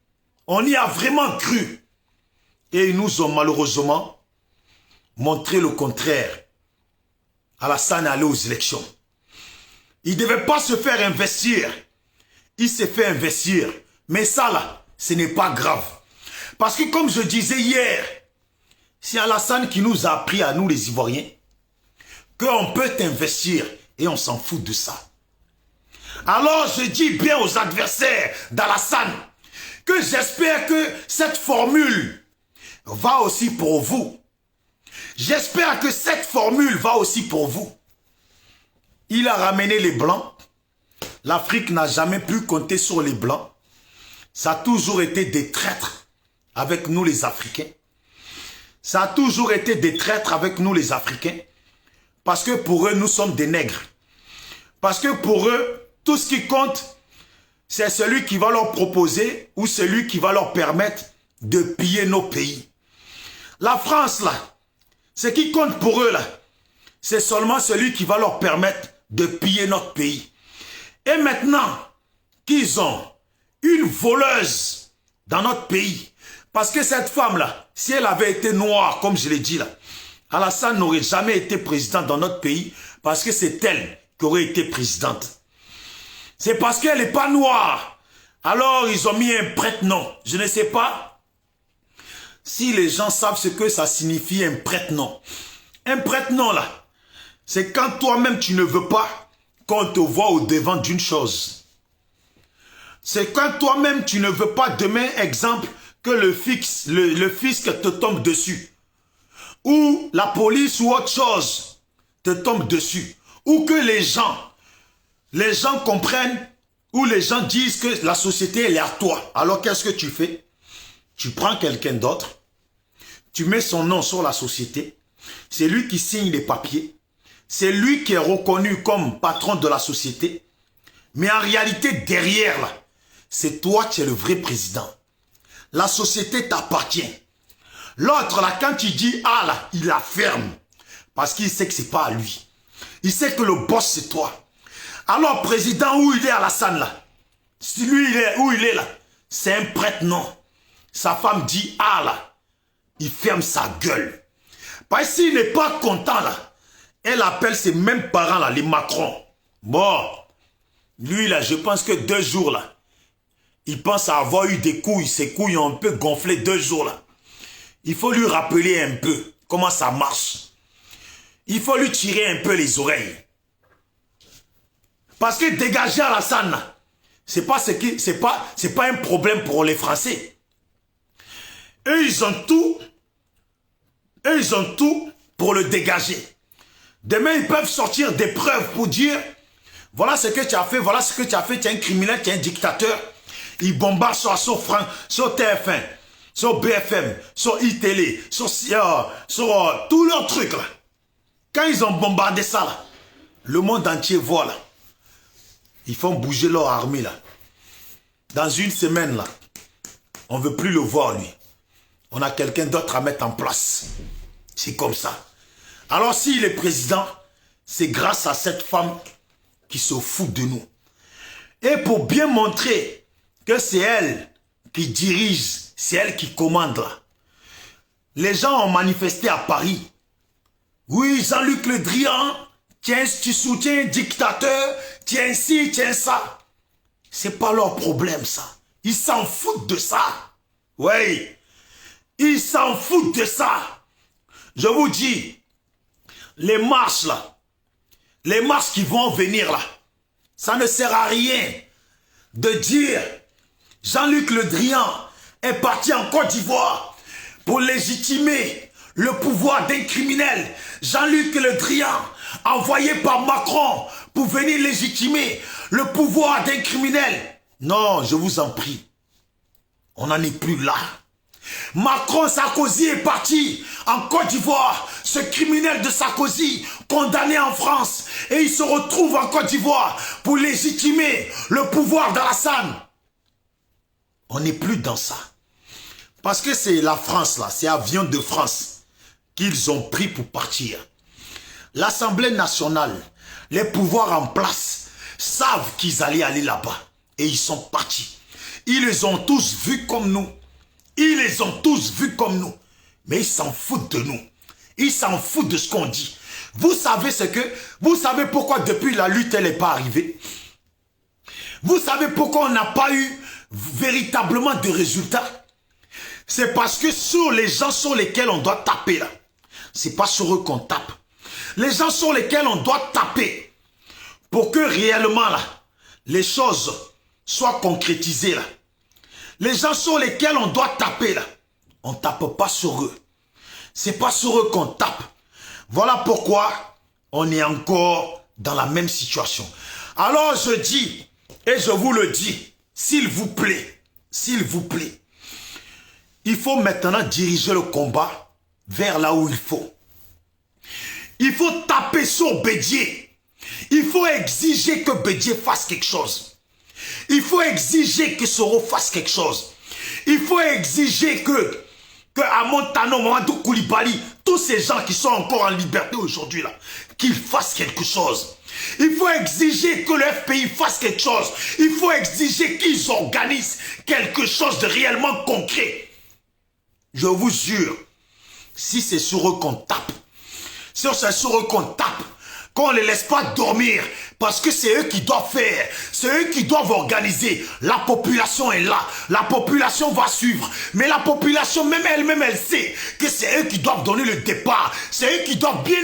On y a vraiment cru. Et ils nous ont malheureusement montré le contraire. Alassane est allé aux élections. Il ne devait pas se faire investir. Il s'est fait investir. Mais ça là, ce n'est pas grave. Parce que comme je disais hier, c'est Alassane qui nous a appris à nous les Ivoiriens qu'on peut investir et on s'en fout de ça. Alors je dis bien aux adversaires d'Alassane que j'espère que cette formule va aussi pour vous. J'espère que cette formule va aussi pour vous. Il a ramené les Blancs. L'Afrique n'a jamais pu compter sur les Blancs. Ça a toujours été des traîtres avec nous les Africains. Ça a toujours été des traîtres avec nous les Africains. Parce que pour eux, nous sommes des nègres. Parce que pour eux, tout ce qui compte, c'est celui qui va leur proposer ou celui qui va leur permettre de piller nos pays. La France, là, ce qui compte pour eux, là, c'est seulement celui qui va leur permettre de piller notre pays. Et maintenant qu'ils ont une voleuse dans notre pays, parce que cette femme-là, si elle avait été noire, comme je l'ai dit là, Alassane n'aurait jamais été président dans notre pays, parce que c'est elle qui aurait été présidente. C'est parce qu'elle n'est pas noire. Alors ils ont mis un prête-nom. Je ne sais pas si les gens savent ce que ça signifie un prête-nom. Un prête-nom là, c'est quand toi-même tu ne veux pas qu'on te voit au devant d'une chose. C'est quand toi-même tu ne veux pas demain, exemple, que le fisc te tombe dessus. Ou la police ou autre chose te tombe dessus. Ou que les gens comprennent, ou les gens disent que la société elle est à toi. Alors qu'est-ce que tu fais? Tu prends quelqu'un d'autre, tu mets son nom sur la société, c'est lui qui signe les papiers, c'est lui qui est reconnu comme patron de la société, mais en réalité derrière là, c'est toi qui es le vrai président. La société t'appartient. L'autre là, quand tu dis ah là, il la ferme, parce qu'il sait que c'est pas à lui. Il sait que le boss c'est toi. Alors, président, où il est Alassane là? Si lui, où il est là? C'est un prête-nom. Sa femme dit, ah là, il ferme sa gueule. Parce qu'il n'est pas content là. Elle appelle ses mêmes parents là, les Macron. Bon, lui là, je pense que 2 jours là, il pense avoir eu des couilles. Ses couilles ont un peu gonflé 2 jours là. Il faut lui rappeler un peu comment ça marche. Il faut lui tirer un peu les oreilles. Parce que dégager Alassane, c'est pas un problème pour les Français. Eux, ils ont tout pour le dégager. Demain, ils peuvent sortir des preuves pour dire voilà ce que tu as fait, voilà ce que tu as fait, tu es un criminel, tu es un dictateur. Ils bombardent sur TF1, sur BFM, sur iTélé, sur tous leurs trucs là. Quand ils ont bombardé ça là, le monde entier voit là. Ils font bouger leur armée là. Dans une semaine là, on ne veut plus le voir lui. On a quelqu'un d'autre à mettre en place. C'est comme ça. Alors s'il est président, c'est grâce à cette femme qui se fout de nous. Et pour bien montrer que c'est elle qui dirige, c'est elle qui commande là. Les gens ont manifesté à Paris. Oui, Jean-Luc Le Drian, tu soutiens un dictateur, tiens ci, tiens ça. C'est pas leur problème ça. Ils s'en foutent de ça. Oui, ils s'en foutent de ça. Je vous dis, les marches là, les marches qui vont venir là, ça ne sert à rien de dire Jean-Luc Le Drian est parti en Côte d'Ivoire pour légitimer le pouvoir d'un criminel. Jean-Luc Le Drian, envoyé par Macron pour venir légitimer le pouvoir d'un criminel. Non, je vous en prie, on n'en est plus là. Macron Sarkozy est parti en Côte d'Ivoire, ce criminel de Sarkozy condamné en France, et il se retrouve en Côte d'Ivoire pour légitimer le pouvoir d'Alassane. On n'est plus dans ça. Parce que c'est la France là, c'est Avion de France qu'ils ont pris pour partir. L'Assemblée nationale, les pouvoirs en place, savent qu'ils allaient aller là-bas. Et ils sont partis. Ils les ont tous vus comme nous. Ils les ont tous vus comme nous. Mais ils s'en foutent de nous. Ils s'en foutent de ce qu'on dit. Vous savez pourquoi depuis la lutte, elle n'est pas arrivée? Vous savez pourquoi on n'a pas eu véritablement de résultats? C'est parce que sur les gens sur lesquels on doit taper là, c'est pas sur eux qu'on tape. Les gens sur lesquels on doit taper pour que réellement là, les choses soient concrétisées là. Les gens sur lesquels on doit taper là, on ne tape pas sur eux. C'est pas sur eux qu'on tape. Voilà pourquoi on est encore dans la même situation. Alors je dis, et je vous le dis, s'il vous plaît, il faut maintenant diriger le combat vers là où il faut. Il faut taper sur Bédié. Il faut exiger que Bédié fasse quelque chose. Il faut exiger que Soro fasse quelque chose. Il faut exiger que Amontano, Mamadou Koulibaly, tous ces gens qui sont encore en liberté aujourd'hui là, qu'ils fassent quelque chose. Il faut exiger que le FPI fasse quelque chose. Il faut exiger qu'ils organisent quelque chose de réellement concret. Je vous jure, si c'est sur eux qu'on tape, si c'est sur eux qu'on tape, qu'on ne les laisse pas dormir, parce que c'est eux qui doivent faire, c'est eux qui doivent organiser. La population est là, la population va suivre, mais la population même elle-même, elle sait que c'est eux qui doivent donner le départ, c'est eux qui doivent bien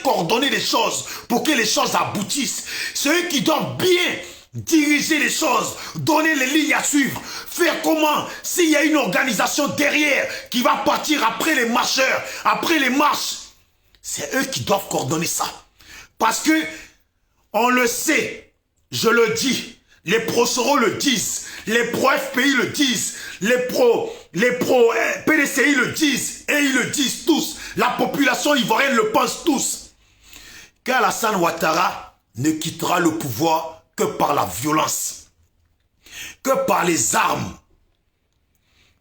coordonner les choses pour que les choses aboutissent, c'est eux qui doivent bien diriger les choses, donner les lignes à suivre, faire comment, s'il y a une organisation derrière qui va partir après les marcheurs, après les marches, c'est eux qui doivent coordonner ça. Parce que, on le sait, je le dis, les pro-Soro le disent, les pro-FPI le disent, les pro-PDCI le disent, et ils le disent tous, la population ivoirienne le pense tous, qu'Alassane Ouattara ne quittera le pouvoir que par la violence, que par les armes.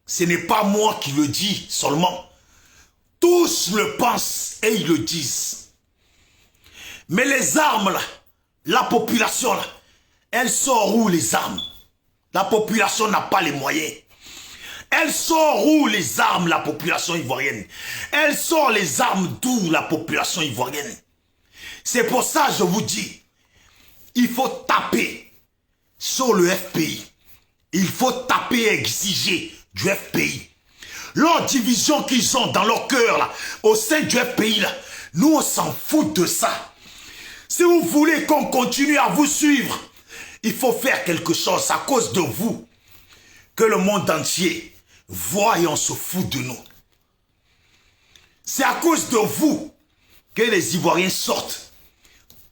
Ce n'est pas moi qui le dis seulement. Tous le pensent et ils le disent. Mais les armes là, la population là, elle sort où les armes? La population n'a pas les moyens. Elle sort où les armes, la population ivoirienne? Elle sort les armes d'où, la population ivoirienne? C'est pour ça que je vous dis, il faut taper sur le FPI. Il faut taper et exiger du FPI. Leur division qu'ils ont dans leur cœur, là, au sein du FPI, là, nous on s'en fout de ça. Si vous voulez qu'on continue à vous suivre, il faut faire quelque chose à cause de vous. Que le monde entier voit et on se fout de nous. C'est à cause de vous que les Ivoiriens sortent,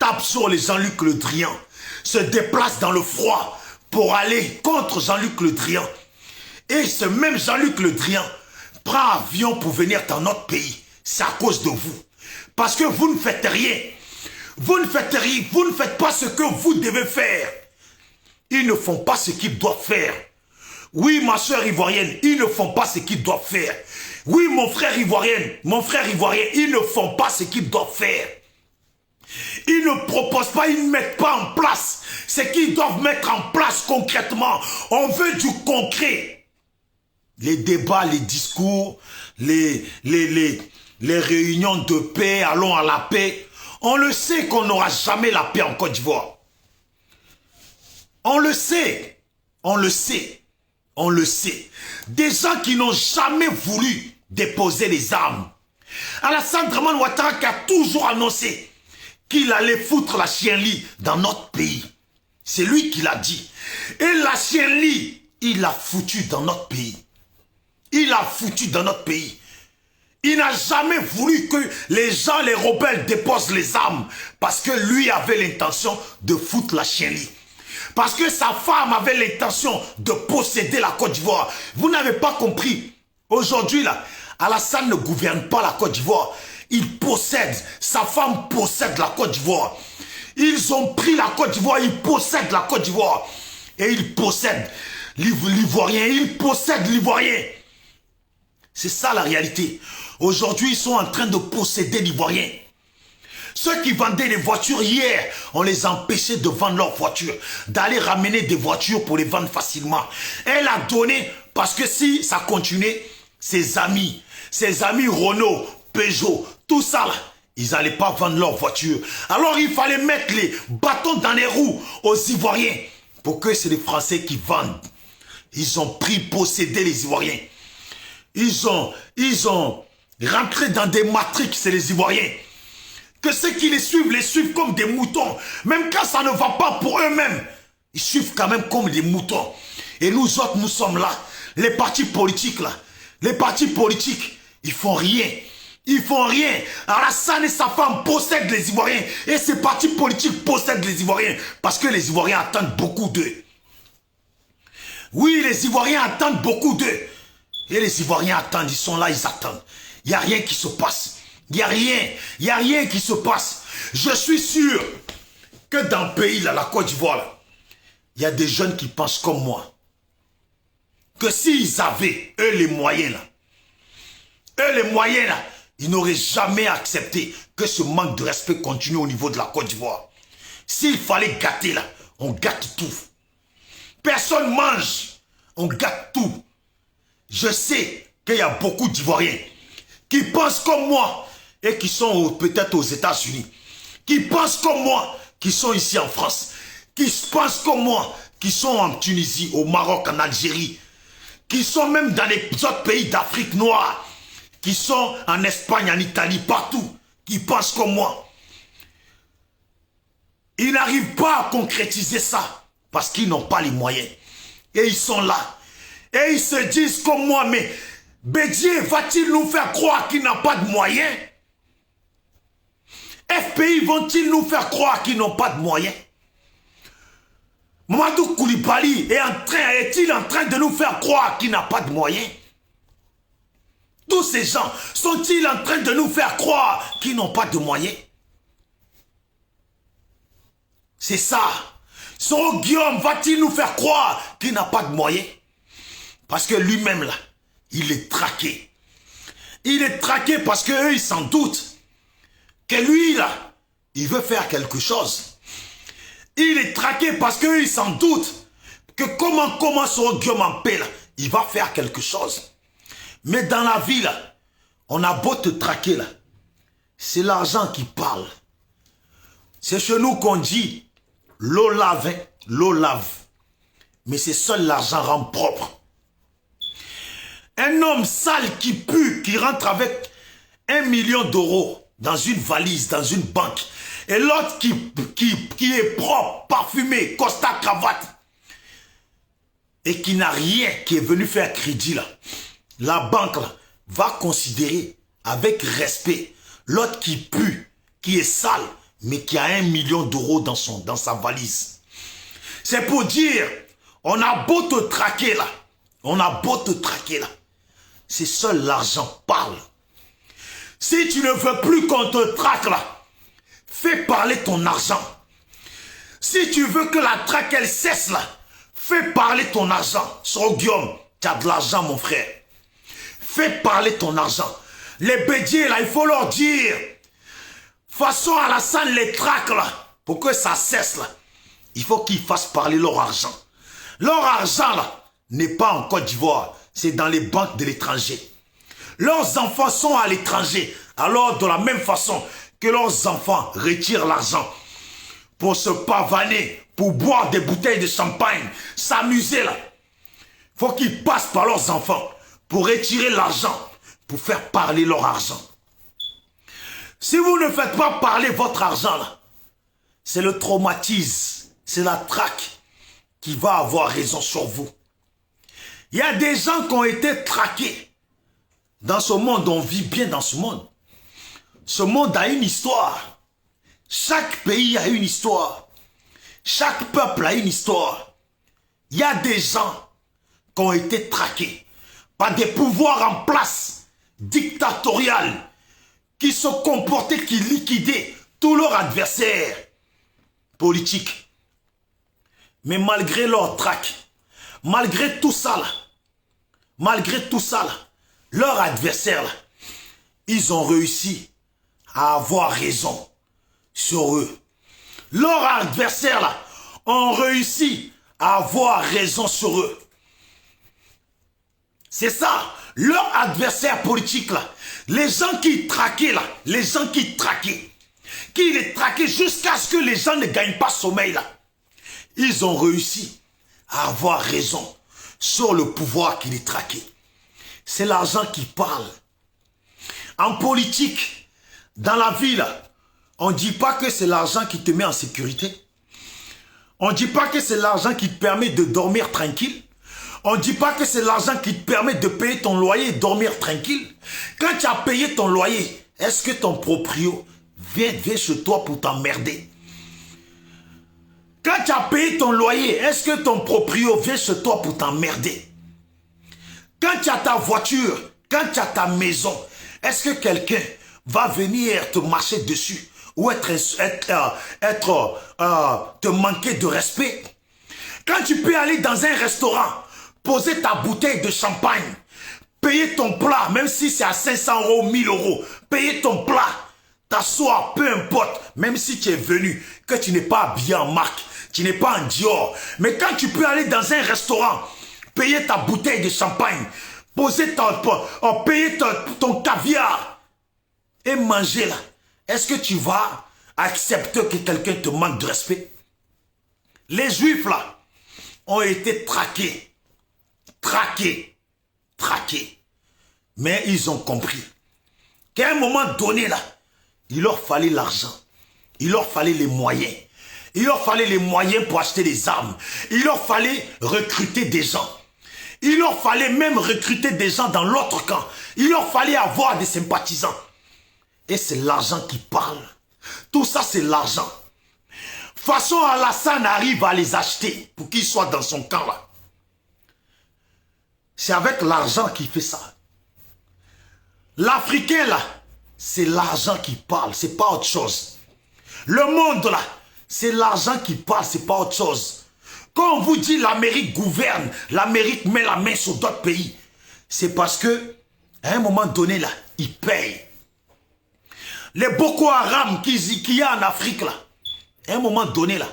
tapent sur les Jean-Luc Le Drian, se déplacent dans le froid pour aller contre Jean-Luc Le Drian. Et ce même Jean-Luc Le Drian prend avion pour venir dans notre pays. C'est à cause de vous. Parce que vous ne faites rien. Vous ne faites rien. Vous ne faites pas ce que vous devez faire. Ils ne font pas ce qu'ils doivent faire. Oui, ma soeur ivoirienne, ils ne font pas ce qu'ils doivent faire. Oui, mon frère ivoirien, ils ne font pas ce qu'ils doivent faire. Ils ne proposent pas, ils ne mettent pas en place ce qu'ils doivent mettre en place concrètement. On veut du concret. Les débats, les discours, les réunions de paix, allons à la paix. On le sait qu'on n'aura jamais la paix en Côte d'Ivoire. On le sait. On le sait. On le sait. Des gens qui n'ont jamais voulu déposer les armes. Alassane Dramane Ouattara qui a toujours annoncé qu'il allait foutre la chienlit dans notre pays. C'est lui qui l'a dit. Et la chienlit, il l'a foutu dans notre pays. Il l'a foutu dans notre pays. Il n'a jamais voulu que les gens, les rebelles, déposent les armes parce que lui avait l'intention de foutre la chienlit. Parce que sa femme avait l'intention de posséder la Côte d'Ivoire. Vous n'avez pas compris. Aujourd'hui, là, Alassane ne gouverne pas la Côte d'Ivoire. Il possède. Sa femme possède la Côte d'Ivoire. Ils ont pris la Côte d'Ivoire. Ils possèdent la Côte d'Ivoire. Et ils possèdent l'Ivoirien. Ils possèdent l'Ivoirien. C'est ça la réalité. Aujourd'hui, ils sont en train de posséder l'Ivoirien. Ceux qui vendaient des voitures hier, on les empêchait de vendre leurs voitures, d'aller ramener des voitures pour les vendre facilement. Elle a donné, parce que si ça continuait, ses amis Renault, Peugeot, tout ça là, ils n'allaient pas vendre leurs voitures. Alors il fallait mettre les bâtons dans les roues aux Ivoiriens, pour que c'est les Français qui vendent. Ils ont pris, possédé les Ivoiriens. Ils ont rentré dans des matrix, c'est les Ivoiriens. Que ceux qui les suivent comme des moutons. Même quand ça ne va pas pour eux-mêmes, ils suivent quand même comme des moutons. Et nous autres, nous sommes là. Les partis politiques, là. Les partis politiques, ils font rien. Ils font rien. Alassane et sa femme possèdent les Ivoiriens. Et ces partis politiques possèdent les Ivoiriens. Parce que les Ivoiriens attendent beaucoup d'eux. Oui, les Ivoiriens attendent beaucoup d'eux. Et les Ivoiriens attendent, ils sont là, ils attendent. Il n'y a rien qui se passe. Il n'y a rien qui se passe. Je suis sûr que dans le pays, là, la Côte d'Ivoire, il y a des jeunes qui pensent comme moi. Que s'ils avaient, eux, les moyens, là, ils n'auraient jamais accepté que ce manque de respect continue au niveau de la Côte d'Ivoire. S'il fallait gâter, là, on gâte tout. Personne mange, on gâte tout. Je sais qu'il y a beaucoup d'Ivoiriens qui pensent comme moi et qui sont peut-être aux États-Unis, qui pensent comme moi, qui sont ici en France, qui pensent comme moi, qui sont en Tunisie, au Maroc, en Algérie, qui sont même dans les autres pays d'Afrique noire, qui sont en Espagne, en Italie, partout, qui pensent comme moi. Ils n'arrivent pas à concrétiser ça parce qu'ils n'ont pas les moyens. Et ils sont là. Et ils se disent comme moi, mais Bédié va-t-il nous faire croire qu'il n'a pas de moyens? FPI vont-ils nous faire croire qu'ils n'ont pas de moyens? Mamadou Koulibaly est-il en train de nous faire croire qu'il n'a pas de moyens? Tous ces gens sont-ils en train de nous faire croire qu'ils n'ont pas de moyens? C'est ça. Son Guillaume va-t-il nous faire croire qu'il n'a pas de moyens? Parce que lui-même là, il est traqué. Il est traqué parce qu'eux, ils s'en doutent. Que lui, là, il veut faire quelque chose. Il est traqué parce qu'eux, ils s'en doutent. Que comment son Guillaume en paix, là, il va faire quelque chose. Mais dans la vie, là, on a beau te traquer, là. C'est l'argent qui parle. C'est chez nous qu'on dit, l'eau lave, hein, l'eau lave. Mais c'est seul l'argent rend propre. Un homme sale qui pue, qui rentre avec 1 million d'euros dans une valise, dans une banque, Et l'autre qui est propre, parfumé, costard, cravate, et qui n'a rien, qui est venu faire crédit là, la banque là, va considérer avec respect l'autre qui pue, qui est sale, mais qui a 1 million d'euros dans sa valise. C'est pour dire, on a beau te traquer là, c'est seul l'argent parle. Si tu ne veux plus qu'on te traque là, fais parler ton argent. Si tu veux que la traque elle cesse là, fais parler ton argent. Sur Guillaume, tu as de l'argent mon frère. Fais parler ton argent. Les bédiers là, il faut leur dire, façon Alassane les traque là, pour que ça cesse là, il faut qu'ils fassent parler leur argent. Leur argent là, n'est pas en Côte d'Ivoire, c'est dans les banques de l'étranger. Leurs enfants sont à l'étranger, alors de la même façon que leurs enfants retirent l'argent pour se pavaner, pour boire des bouteilles de champagne, s'amuser là. Il faut qu'ils passent par leurs enfants pour retirer l'argent, pour faire parler leur argent. Si vous ne faites pas parler votre argent là, c'est le traumatisme, c'est la traque qui va avoir raison sur vous. Il y a des gens qui ont été traqués. Dans ce monde, on vit bien dans ce monde. Ce monde a une histoire. Chaque pays a une histoire. Chaque peuple a une histoire. Il y a des gens qui ont été traqués par des pouvoirs en place, dictatoriales, qui se comportaient, qui liquidaient tous leurs adversaires politiques. Mais malgré leur traque, malgré tout ça là, leurs adversaires là, ils ont réussi à avoir raison sur eux. Leurs adversaires là ont réussi à avoir raison sur eux. C'est ça, leurs adversaires politiques là, les gens qui traquaient là, qui les traquaient jusqu'à ce que les gens ne gagnent pas sommeil là. Ils ont réussi à avoir raison sur le pouvoir qui les traquait. C'est l'argent qui parle. En politique, dans la vie, là, on ne dit pas que c'est l'argent qui te met en sécurité. On ne dit pas que c'est l'argent qui te permet de dormir tranquille. On ne dit pas que c'est l'argent qui te permet de payer ton loyer et dormir tranquille. Quand tu as payé ton loyer, est-ce que ton proprio vient chez toi pour t'emmerder? Quand tu as payé ton loyer, est-ce que ton proprio vient chez toi pour t'emmerder? Quand tu as ta voiture, quand tu as ta maison, est-ce que quelqu'un va venir te marcher dessus ou te manquer de respect? Quand tu peux aller dans un restaurant, poser ta bouteille de champagne, payer ton plat, même si c'est à 500 euros, 1000 euros, payer ton plat, t'asseoir, peu importe, même si tu es venu, que tu n'es pas habillé en marque, tu n'es pas en Dior, mais quand tu peux aller dans un restaurant, payer ta bouteille de champagne, payer ton caviar et manger là, est-ce que tu vas accepter que quelqu'un te manque de respect? Les Juifs là ont été traqués. Mais ils ont compris qu'à un moment donné là, il leur fallait l'argent, il leur fallait les moyens. Il leur fallait les moyens pour acheter des armes. Il leur fallait recruter des gens. Il leur fallait même recruter des gens dans l'autre camp. Il leur fallait avoir des sympathisants. Et c'est l'argent qui parle. Tout ça, c'est l'argent. Façon Alassane arrive à les acheter pour qu'ils soient dans son camp là. C'est avec l'argent qu'il fait ça. L'Africain là, c'est l'argent qui parle, c'est pas autre chose. Le monde là, c'est l'argent qui parle, c'est pas autre chose. Quand on vous dit l'Amérique gouverne, l'Amérique met la main sur d'autres pays, c'est parce que à un moment donné là, ils payent. Les Boko Haram qu'il y a en Afrique là, à un moment donné là,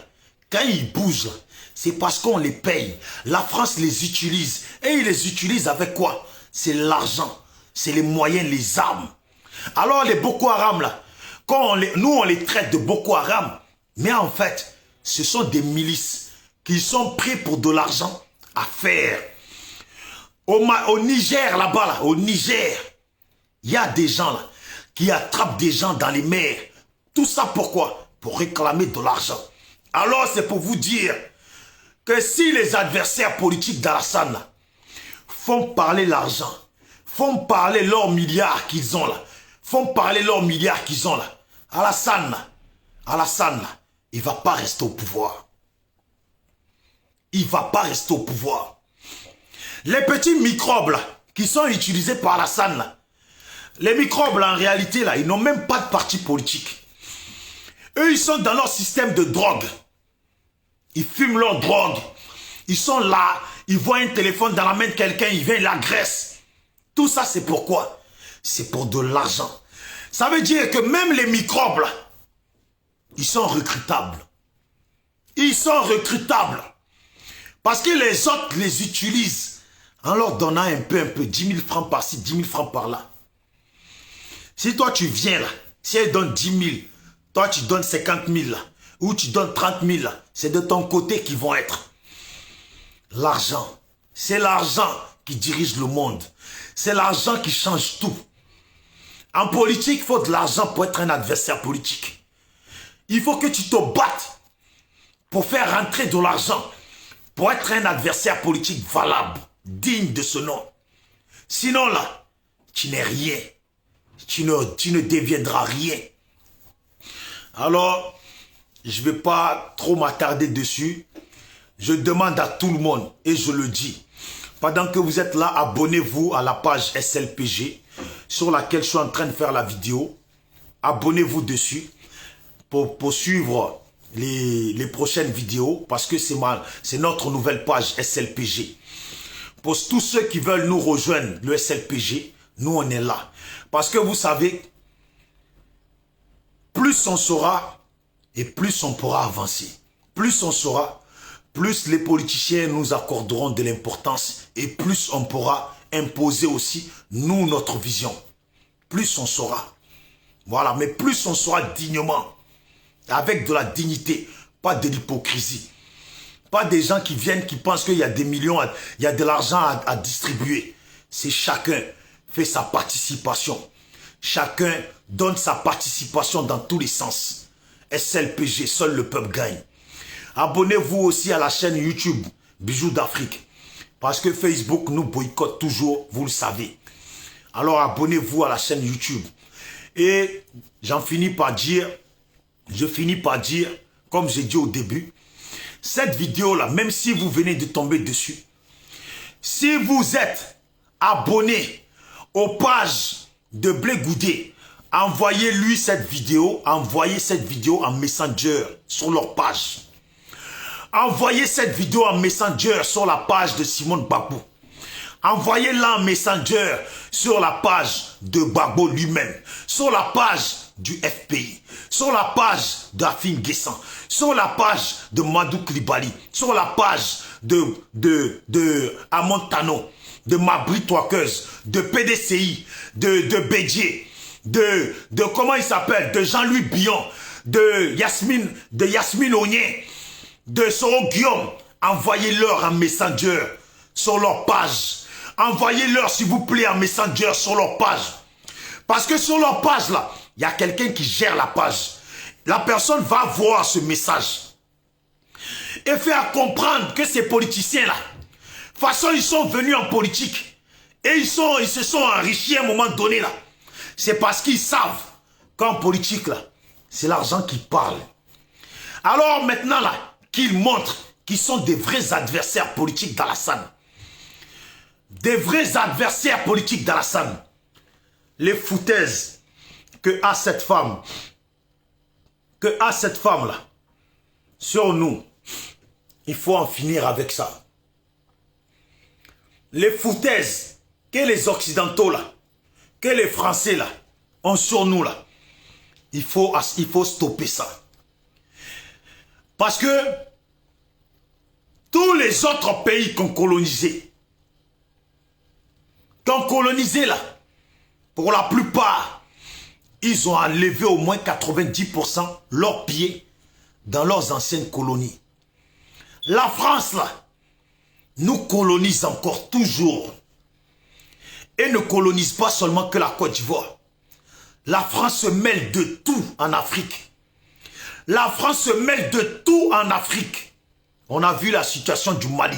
quand ils bougent là, c'est parce qu'on les paye. La France les utilise. Et ils les utilisent avec quoi? C'est l'argent, c'est les moyens, les armes. Alors les Boko Haram là, nous on les traite de Boko Haram, mais en fait, ce sont des milices qui sont prêts pour de l'argent à faire. Au Niger là-bas, là, au Niger, il y a des gens là qui attrapent des gens dans les mers. Tout ça pourquoi? pour réclamer de l'argent. Alors c'est pour vous dire que si les adversaires politiques d'Alassane font parler l'argent, font parler leurs milliards qu'ils ont là, font parler leurs milliards qu'ils ont là, Alassane, il ne va pas rester au pouvoir. Il ne va pas rester au pouvoir. Les petits microbes là, qui sont utilisés par Alassane là, les microbes là, en réalité là, ils n'ont même pas de parti politique. Eux, ils sont dans leur système de drogue. Ils fument leur drogue. Ils sont là, ils voient un téléphone dans la main de quelqu'un, ils viennent, ils l'agressent. Tout ça, c'est pourquoi? C'est pour de l'argent. Ça veut dire que même les microbes là, ils sont recrutables. Ils sont recrutables. Parce que les autres les utilisent en leur donnant un peu, 10 000 francs par-ci, 10 000 francs par-là. Si toi tu viens là, si elle donne 10 000, toi tu donnes 50 000 là, ou tu donnes 30 000 là, c'est de ton côté qu'ils vont être. L'argent, c'est l'argent qui dirige le monde. C'est l'argent qui change tout. En politique, il faut de l'argent pour être un adversaire politique. Il faut que tu te battes pour faire rentrer de l'argent, pour être un adversaire politique valable, digne de ce nom. Sinon là, tu n'es rien. Tu ne deviendras rien. Alors, je ne vais pas trop m'attarder dessus. Je demande à tout le monde, et je le dis, pendant que vous êtes là, abonnez-vous à la page SLPG, sur laquelle je suis en train de faire la vidéo. Abonnez-vous dessus, pour suivre les prochaines vidéos, parce que c'est notre nouvelle page SLPG. Pour tous ceux qui veulent nous rejoindre, le SLPG, nous on est là. Parce que vous savez, plus on saura et plus on pourra avancer. Plus on saura, plus les politiciens nous accorderont de l'importance et plus on pourra imposer aussi, nous, notre vision. Plus on saura. Voilà, mais plus on saura dignement, avec de la dignité, pas de l'hypocrisie. Pas des gens qui viennent, qui pensent qu'il y a des millions, il y a de l'argent à distribuer. C'est chacun fait sa participation. Chacun donne sa participation dans tous les sens. SLPG, seul le peuple gagne. Abonnez-vous aussi à la chaîne YouTube Bijoux d'Afrique. Parce que Facebook nous boycotte toujours, vous le savez. Alors abonnez-vous à la chaîne YouTube. Et je finis par dire, comme j'ai dit au début, cette vidéo-là, même si vous venez de tomber dessus, si vous êtes abonné aux pages de Blé Goudé, envoyez-lui cette vidéo, envoyez cette vidéo en Messenger sur leur page. Envoyez cette vidéo en Messenger sur la page de Simone Babou. Envoyez-la en Messenger sur la page de Gbagbo lui-même, sur la page du FPI, sur la page d'Afin Guessan, sur la page de Madou Klibali, sur la page de Amontano, de Mabri Toakeuse, de PDCI, de Bédier, de comment il s'appelle, de Jean-Louis Bion, de Yasmine Ogné, de Soro Guillaume. Envoyez-leur un Messenger sur leur page. Envoyez-leur s'il vous plaît un Messenger sur leur page. Parce que sur leur page là, il y a quelqu'un qui gère la page. La personne va voir ce message et faire comprendre que ces politiciens là, de toute façon ils sont venus en politique et ils se sont enrichis à un moment donné là. C'est parce qu'ils savent qu'en politique là, c'est l'argent qui parle. Alors maintenant là, qu'ils montrent qu'ils sont des vrais adversaires politiques d'Alassane. Des vrais adversaires politiques d'Alassane. Les foutaises que a cette femme là sur nous, il faut en finir avec ça. Les foutaises que les Occidentaux là, que les Français là ont sur nous là, il faut stopper ça. Parce que tous les autres pays qu'on colonisé là, pour la plupart, ils ont enlevé au moins 90% leurs pieds dans leurs anciennes colonies. La France, là, nous colonise encore toujours. Et ne colonise pas seulement que la Côte d'Ivoire. La France se mêle de tout en Afrique. La France se mêle de tout en Afrique. On a vu la situation du Mali.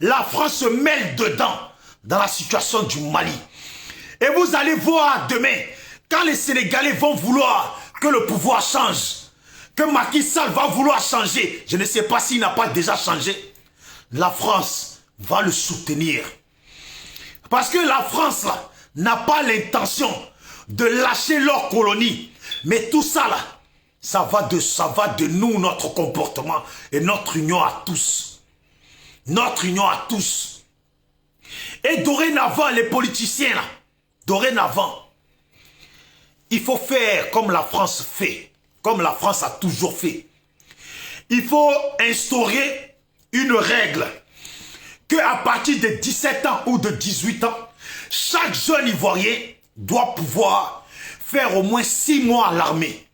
La France se mêle dedans, dans la situation du Mali. Et vous allez voir demain, quand les Sénégalais vont vouloir que le pouvoir change, que Macky Sall va vouloir changer, je ne sais pas s'il n'a pas déjà changé, la France va le soutenir. Parce que la France là n'a pas l'intention de lâcher leur colonie. Mais tout ça là, ça va de nous, notre comportement et notre union à tous. Notre union à tous. Et dorénavant, les politiciens là, dorénavant, il faut faire comme la France fait, comme la France a toujours fait. Il faut instaurer une règle qu'à partir de 17 ans ou de 18 ans, chaque jeune Ivoirien doit pouvoir faire au moins 6 mois à l'armée.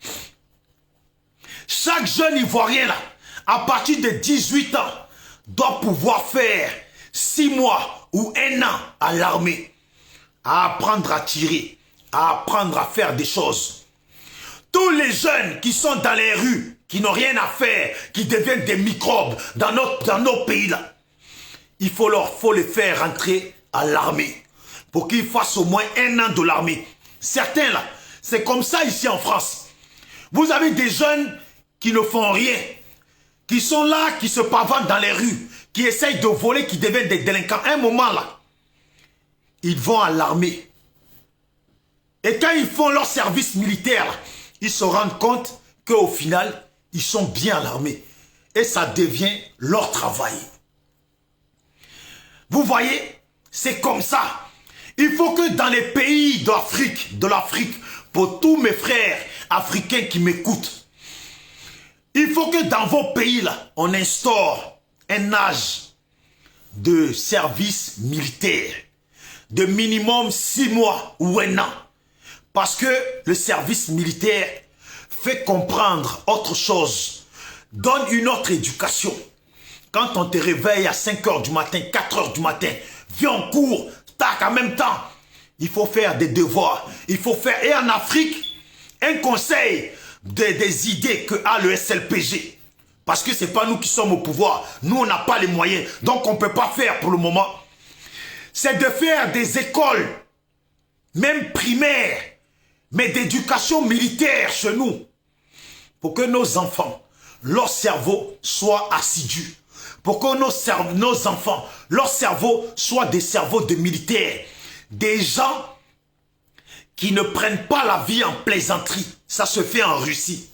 Chaque jeune Ivoirien, là, à partir de 18 ans, doit pouvoir faire 6 mois ou 1 an à l'armée. À apprendre à tirer, à apprendre à faire des choses. Tous les jeunes qui sont dans les rues, qui n'ont rien à faire, qui deviennent des microbes dans nos pays là, il faut les faire rentrer à l'armée pour qu'ils fassent au moins 1 an de l'armée. Certains là, c'est comme ça ici en France. Vous avez des jeunes qui ne font rien, qui sont là, qui se pavanent dans les rues, qui essayent de voler, qui deviennent des délinquants. À un moment là, ils vont à l'armée. Et quand ils font leur service militaire, ils se rendent compte qu'au final, ils sont bien à l'armée. Et ça devient leur travail. Vous voyez, c'est comme ça. Il faut que dans les pays de l'Afrique, pour tous mes frères africains qui m'écoutent, il faut que dans vos pays, là, on instaure un âge de service militaire de minimum 6 mois ou 1 an. Parce que le service militaire fait comprendre autre chose, donne une autre éducation. Quand on te réveille à 5 h du matin, 4 h du matin, viens en cours, tac, en même temps, il faut faire des devoirs, il faut faire, et en Afrique, un conseil des idées que a le SLPG, parce que c'est pas nous qui sommes au pouvoir, nous on n'a pas les moyens, donc on peut pas faire pour le moment, c'est de faire des écoles, même primaires, mais d'éducation militaire chez nous, pour que nos enfants, leur cerveau soit assidu, pour que nos enfants, leur cerveau soit des cerveaux de militaires, des gens qui ne prennent pas la vie en plaisanterie. Ça se fait en Russie.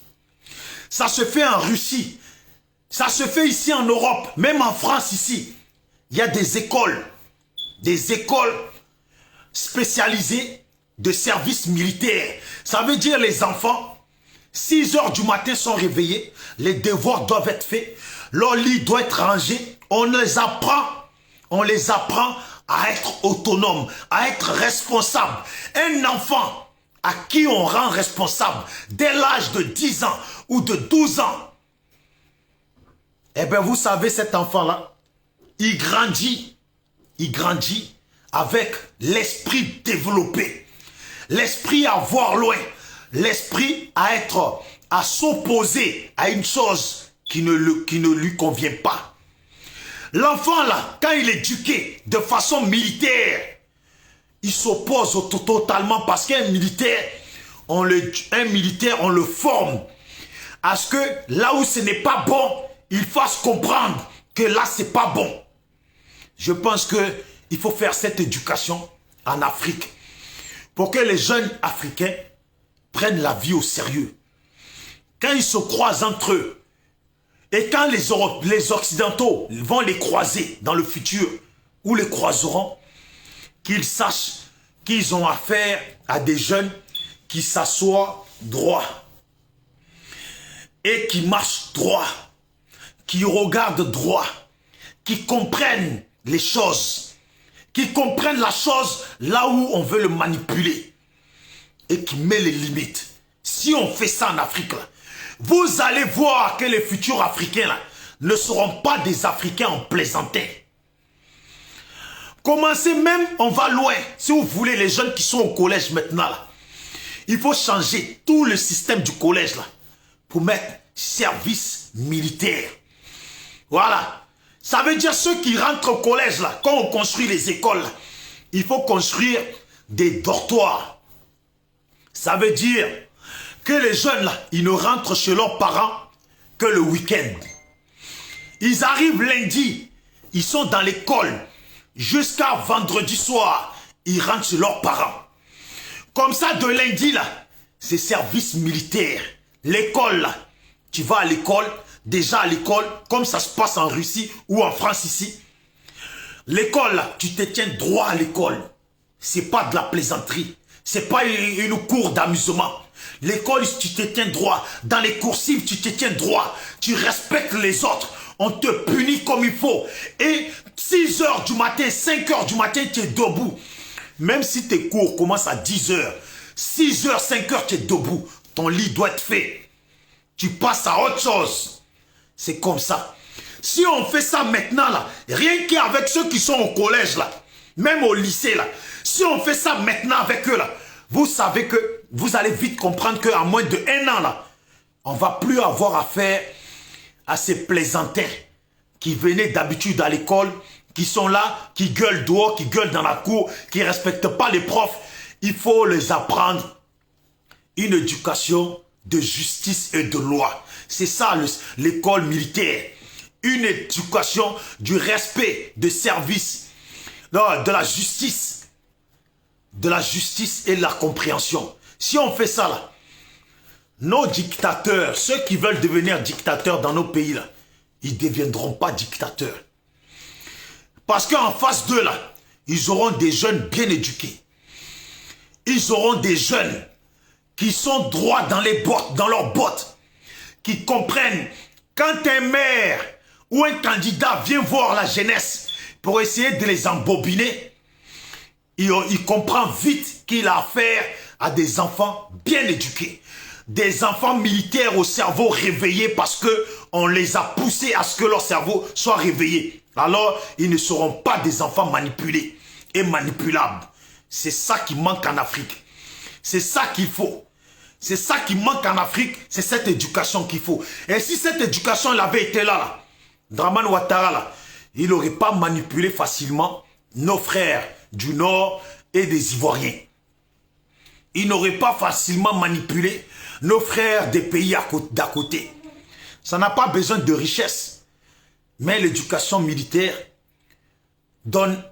Ça se fait en Russie. Ça se fait ici en Europe, même en France ici. Il y a des écoles spécialisées de services militaires. Ça veut dire les enfants, 6 h du matin sont réveillés, les devoirs doivent être faits, leur lit doit être rangé, on les apprend à être autonomes, à être responsables. Un enfant à qui on rend responsable dès l'âge de 10 ans ou de 12 ans, eh bien vous savez, cet enfant-là, il grandit avec l'esprit développé, l'esprit à voir loin, l'esprit à s'opposer à une chose qui ne lui convient pas. L'enfant là, quand il est éduqué de façon militaire, il s'oppose totalement parce qu'un militaire, on le forme à ce que là où ce n'est pas bon, il fasse comprendre que là c'est pas bon. Je pense qu'il faut faire cette éducation en Afrique pour que les jeunes Africains prennent la vie au sérieux. Quand ils se croisent entre eux, et quand les Occidentaux vont les croiser dans le futur, ou les croiseront, qu'ils sachent qu'ils ont affaire à des jeunes qui s'assoient droit et qui marchent droit, qui regardent droit, qui comprennent les choses, qui comprennent la chose là où on veut le manipuler et qui met les limites. Si on fait ça en Afrique, là, vous allez voir que les futurs Africains là, ne seront pas des Africains en plaisantin. Commencez même, on va loin. Si vous voulez, les jeunes qui sont au collège maintenant, là, il faut changer tout le système du collège là, pour mettre service militaire. Voilà. Ça veut dire ceux qui rentrent au collège, là, quand on construit les écoles, là, il faut construire des dortoirs. Ça veut dire que les jeunes, là, ils ne rentrent chez leurs parents que le week-end. Ils arrivent lundi, ils sont dans l'école. Jusqu'à vendredi soir, ils rentrent chez leurs parents. Comme ça, de lundi, là, c'est service militaire. L'école, là, tu vas à l'école, déjà à l'école, comme ça se passe en Russie ou en France ici. L'école, là, tu te tiens droit à l'école. C'est pas de la plaisanterie. C'est pas une cour d'amusement. L'école, tu te tiens droit. Dans les coursives, tu te tiens droit. Tu respectes les autres. On te punit comme il faut. Et 6 h du matin, 5 h du matin, tu es debout. Même si tes cours commencent à 10 h, 6 h, 5 h, tu es debout. Ton lit doit être fait. Tu passes à autre chose. C'est comme ça. Si on fait ça maintenant, là, rien qu'avec ceux qui sont au collège, là, même au lycée, là, si on fait ça maintenant avec eux, là, vous savez que vous allez vite comprendre qu'à moins de 1 an, là, on ne va plus avoir affaire à ces plaisantins qui venaient d'habitude à l'école, qui sont là, qui gueulent dehors, qui gueulent dans la cour, qui ne respectent pas les profs. Il faut les apprendre une éducation de justice et de loi. C'est ça l'école militaire. Une éducation du respect, de service, non, de la justice. De la justice et de la compréhension. Si on fait ça là, nos dictateurs, ceux qui veulent devenir dictateurs dans nos pays là, ils ne deviendront pas dictateurs. Parce qu'en face d'eux là, ils auront des jeunes bien éduqués. Ils auront des jeunes qui sont droits dans les bottes, dans leurs bottes, qui comprennent quand un maire ou un candidat vient voir la jeunesse pour essayer de les embobiner, il comprend vite qu'il a affaire à des enfants bien éduqués. Des enfants militaires au cerveau réveillé parce qu'on les a poussés à ce que leur cerveau soit réveillé. Alors, ils ne seront pas des enfants manipulés et manipulables. C'est ça qui manque en Afrique. C'est ça qu'il faut. C'est ça qui manque en Afrique, c'est cette éducation qu'il faut. Et si cette éducation elle avait été là, Dramane Ouattara, là, il n'aurait pas manipulé facilement nos frères du Nord et des Ivoiriens. Il n'aurait pas facilement manipulé nos frères des pays d'à côté. Ça n'a pas besoin de richesse. Mais l'éducation militaire donne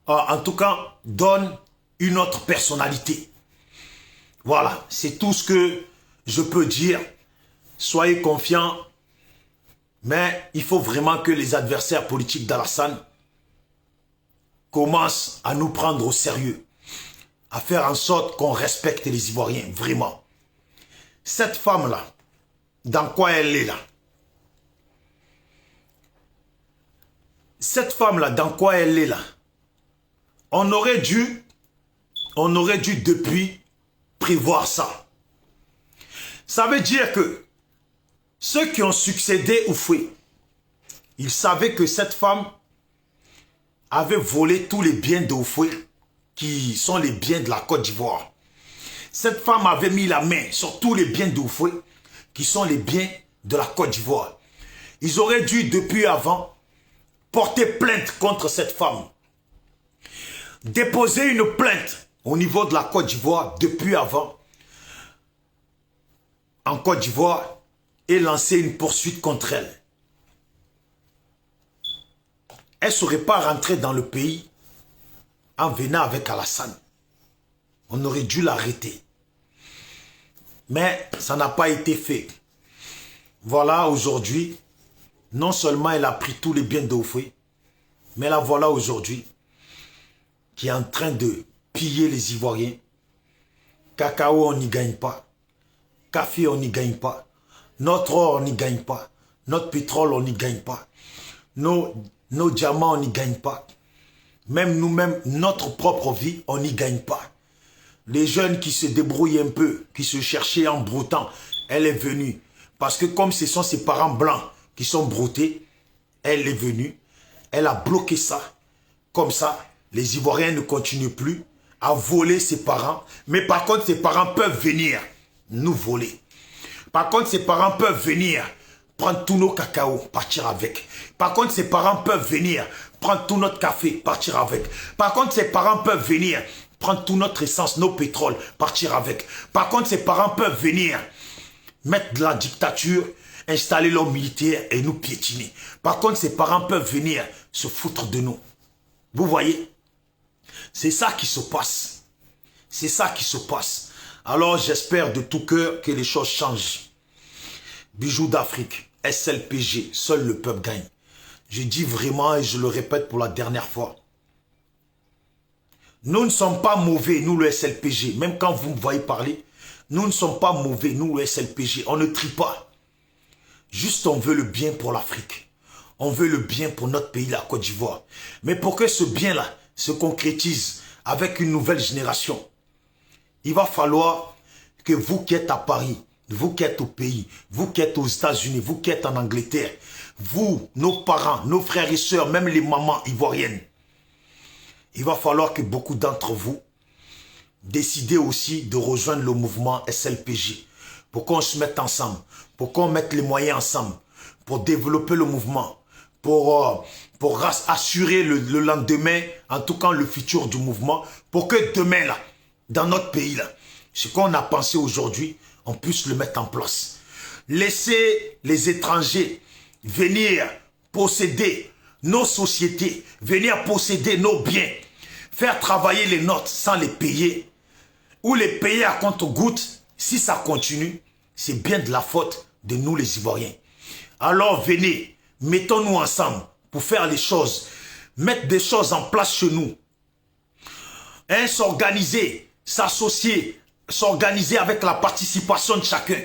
en tout cas, donne une autre personnalité. Voilà, c'est tout ce que je peux dire. Soyez confiants. Mais il faut vraiment que les adversaires politiques d'Alassane commencent à nous prendre au sérieux. À faire en sorte qu'on respecte les Ivoiriens, vraiment. Cette femme-là, dans quoi elle est là? Cette femme-là, dans quoi elle est là? On aurait dû depuis prévoir ça. Ça veut dire que ceux qui ont succédé au fouet, ils savaient que cette femme avait volé tous les biens de Oufoué, qui sont les biens de la Côte d'Ivoire. Cette femme avait mis la main sur tous les biens de Oufoué, qui sont les biens de la Côte d'Ivoire. Ils auraient dû, depuis avant, porter plainte contre cette femme. Déposer une plainte au niveau de la Côte d'Ivoire depuis avant, en Côte d'Ivoire, et lancer une poursuite contre elle. Elle ne serait pas rentrée dans le pays en venant avec Alassane. On aurait dû l'arrêter. Mais ça n'a pas été fait. Voilà aujourd'hui, non seulement elle a pris tous les biens d'Oufoué, mais la voilà aujourd'hui qui est en train de piller les Ivoiriens. Cacao, on n'y gagne pas. Café, on n'y gagne pas. Notre or, on n'y gagne pas. Notre pétrole, on n'y gagne pas. Nos diamants, on n'y gagne pas. Même nous-mêmes, notre propre vie, on n'y gagne pas. Les jeunes qui se débrouillent un peu, qui se cherchaient en broutant, elle est venue. Parce que comme ce sont ses parents blancs qui sont broutés, elle est venue. Elle a bloqué ça. Comme ça, les Ivoiriens ne continuent plus à voler ses parents. Mais par contre, ses parents peuvent venir nous voler. Par contre, ses parents peuvent venir prendre tous nos cacao, partir avec. Par contre, ses parents peuvent venir prendre tout notre café, partir avec. Par contre, ses parents peuvent venir prendre toute notre essence, nos pétroles, partir avec. Par contre, ses parents peuvent venir mettre de la dictature, installer l'homme militaire et nous piétiner. Par contre, ses parents peuvent venir se foutre de nous. Vous voyez? C'est ça qui se passe. C'est ça qui se passe. Alors, j'espère de tout cœur que les choses changent. Bijoux d'Afrique, SLPG, seul le peuple gagne. Je dis vraiment et je le répète pour la dernière fois. Nous ne sommes pas mauvais, nous le SLPG. Même quand vous me voyez parler, nous ne sommes pas mauvais, nous le SLPG. On ne trie pas. Juste on veut le bien pour l'Afrique. On veut le bien pour notre pays, la Côte d'Ivoire. Mais pour que ce bien-là se concrétise avec une nouvelle génération, il va falloir que vous qui êtes à Paris, vous qui êtes au pays, vous qui êtes aux États-Unis, vous qui êtes en Angleterre, vous, nos parents, nos frères et sœurs, même les mamans ivoiriennes, il va falloir que beaucoup d'entre vous décidez aussi de rejoindre le mouvement SLPG pour qu'on se mette ensemble, pour qu'on mette les moyens ensemble, pour développer le mouvement, pour assurer le lendemain, en tout cas le futur du mouvement, pour que demain, là, dans notre pays, là, ce qu'on a pensé aujourd'hui, on puisse le mettre en place. Laissez les étrangers venir posséder nos sociétés, venir posséder nos biens, faire travailler les nôtres sans les payer, ou les payer à compte-gouttes. Si ça continue, c'est bien de la faute de nous les Ivoiriens. Alors venez, mettons-nous ensemble pour faire les choses, mettre des choses en place chez nous. S'organiser, s'associer, s'organiser avec la participation de chacun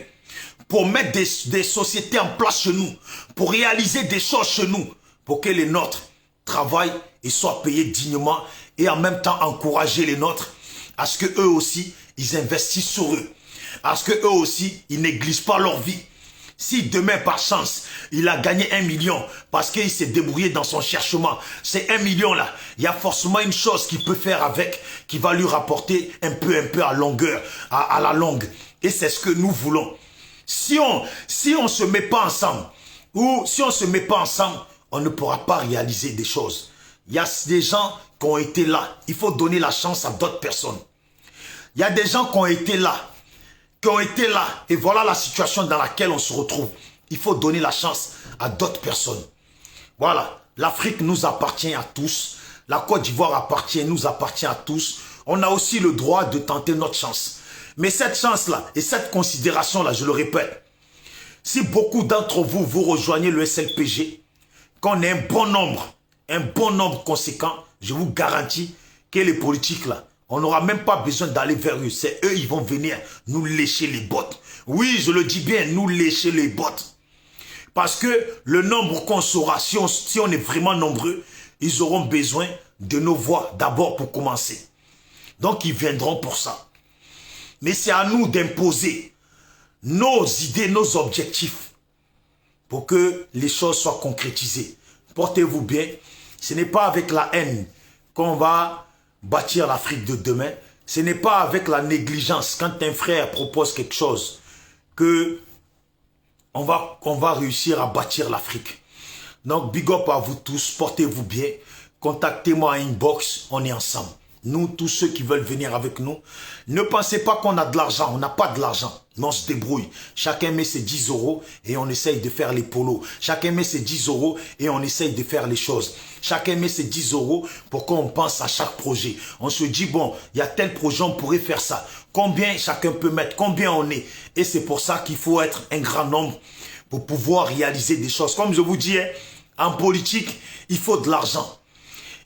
pour mettre des sociétés en place chez nous, pour réaliser des choses chez nous, pour que les nôtres travaillent et soient payés dignement et en même temps encourager les nôtres à ce qu'eux aussi, ils investissent sur eux, à ce qu'eux aussi, ils négligent pas leur vie. Si demain, par chance, il a gagné 1 million parce qu'il s'est débrouillé dans son cherchement, c'est 1 million là, il y a forcément une chose qu'il peut faire avec, qui va lui rapporter un peu à longueur, à la longue. Et c'est ce que nous voulons. Si on se met pas ensemble, ou si on se met pas ensemble, on ne pourra pas réaliser des choses. Il y a des gens qui ont été là. Il faut donner la chance à d'autres personnes. Il y a des gens qui ont été là. Et voilà la situation dans laquelle on se retrouve. Il faut donner la chance à d'autres personnes. Voilà. L'Afrique nous appartient à tous. La Côte d'Ivoire nous appartient à tous. On a aussi le droit de tenter notre chance. Mais cette chance-là et cette considération-là, je le répète, si beaucoup d'entre vous, vous rejoignez le SLPG, qu'on ait un bon nombre conséquent, je vous garantis que les politiques là, on n'aura même pas besoin d'aller vers eux. C'est eux, ils vont venir nous lécher les bottes. Oui, je le dis bien, nous lécher les bottes. Parce que le nombre qu'on saura, si on est vraiment nombreux, ils auront besoin de nos voix d'abord pour commencer. Donc, ils viendront pour ça. Mais c'est à nous d'imposer nos idées, nos objectifs pour que les choses soient concrétisées. Portez-vous bien. Ce n'est pas avec la haine qu'on va bâtir l'Afrique de demain. Ce n'est pas avec la négligence, quand un frère propose quelque chose, que on va réussir à bâtir l'Afrique. Donc, big up à vous tous, portez-vous bien. Contactez-moi à inbox, on est ensemble. Nous, tous ceux qui veulent venir avec nous, ne pensez pas qu'on a de l'argent. On n'a pas de l'argent. Mais on se débrouille. Chacun met ses 10 € et on essaye de faire les polos. Chacun met ses 10 € et on essaye de faire les choses. Chacun met ses 10 € pour qu'on pense à chaque projet. On se dit, bon, il y a tel projet, on pourrait faire ça. Combien chacun peut mettre? Combien on est? Et c'est pour ça qu'il faut être un grand nombre pour pouvoir réaliser des choses. Comme je vous dis, en politique, il faut de l'argent.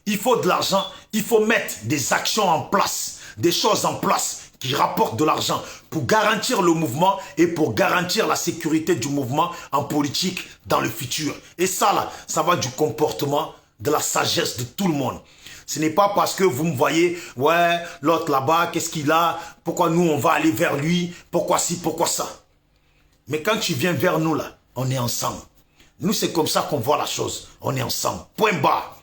Il faut de l'argent, il faut mettre des actions en place, des choses en place qui rapportent de l'argent pour garantir le mouvement et pour garantir la sécurité du mouvement en politique dans le futur. Et ça là, ça va du comportement, de la sagesse de tout le monde. Ce n'est pas parce que vous me voyez, ouais, l'autre là-bas, qu'est-ce qu'il a? Pourquoi nous on va aller vers lui? Pourquoi ci, pourquoi ça? Mais quand tu viens vers nous là, on est ensemble. Nous c'est comme ça qu'on voit la chose. On est ensemble. Point barre.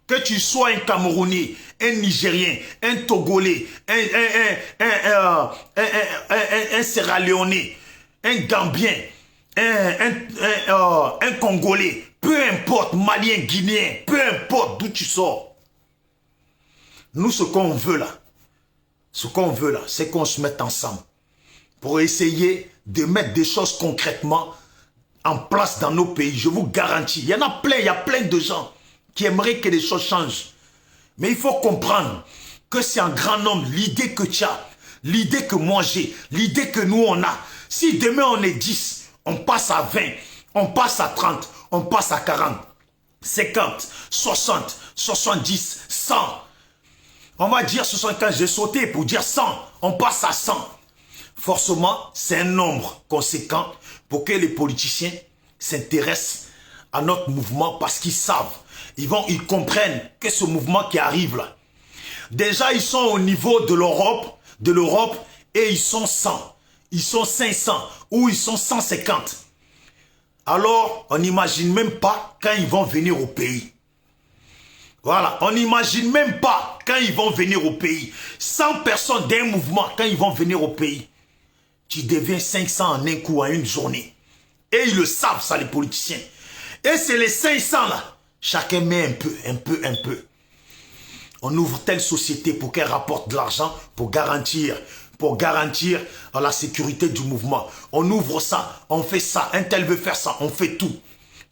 Que tu sois un Camerounais, un Nigérien, un Togolais, un Sierra Leonais, un Gambien, un Congolais, peu importe, Malien, Guinéen, peu importe d'où tu sors. Nous, ce qu'on veut là, c'est qu'on se mette ensemble pour essayer de mettre des choses concrètement en place dans nos pays. Je vous garantis, il y en a plein, il y a plein de gens qui aimeraient que les choses changent. Mais il faut comprendre que c'est un grand nombre, l'idée que tu as, l'idée que moi j'ai, l'idée que nous on a. Si demain on est 10, on passe à 20, on passe à 30, on passe à 40, 50, 60, 70, 100. On va dire 75, j'ai sauté pour dire 100, on passe à 100. Forcément, c'est un nombre conséquent pour que les politiciens s'intéressent à notre mouvement parce qu'ils savent, ils comprennent que ce mouvement qui arrive là, déjà ils sont au niveau de l'Europe et ils sont 100, ils sont 500 ou ils sont 150. Alors, on n'imagine même pas quand ils vont venir au pays. Voilà, on n'imagine même pas quand ils vont venir au pays. 100 personnes d'un mouvement, quand ils vont venir au pays, tu deviens 500 en un coup, en une journée. Et ils le savent, ça, les politiciens. Et c'est les 500 là. Chacun met un peu. On ouvre telle société pour qu'elle rapporte de l'argent pour garantir la sécurité du mouvement. On ouvre ça, on fait ça. Un tel veut faire ça, on fait tout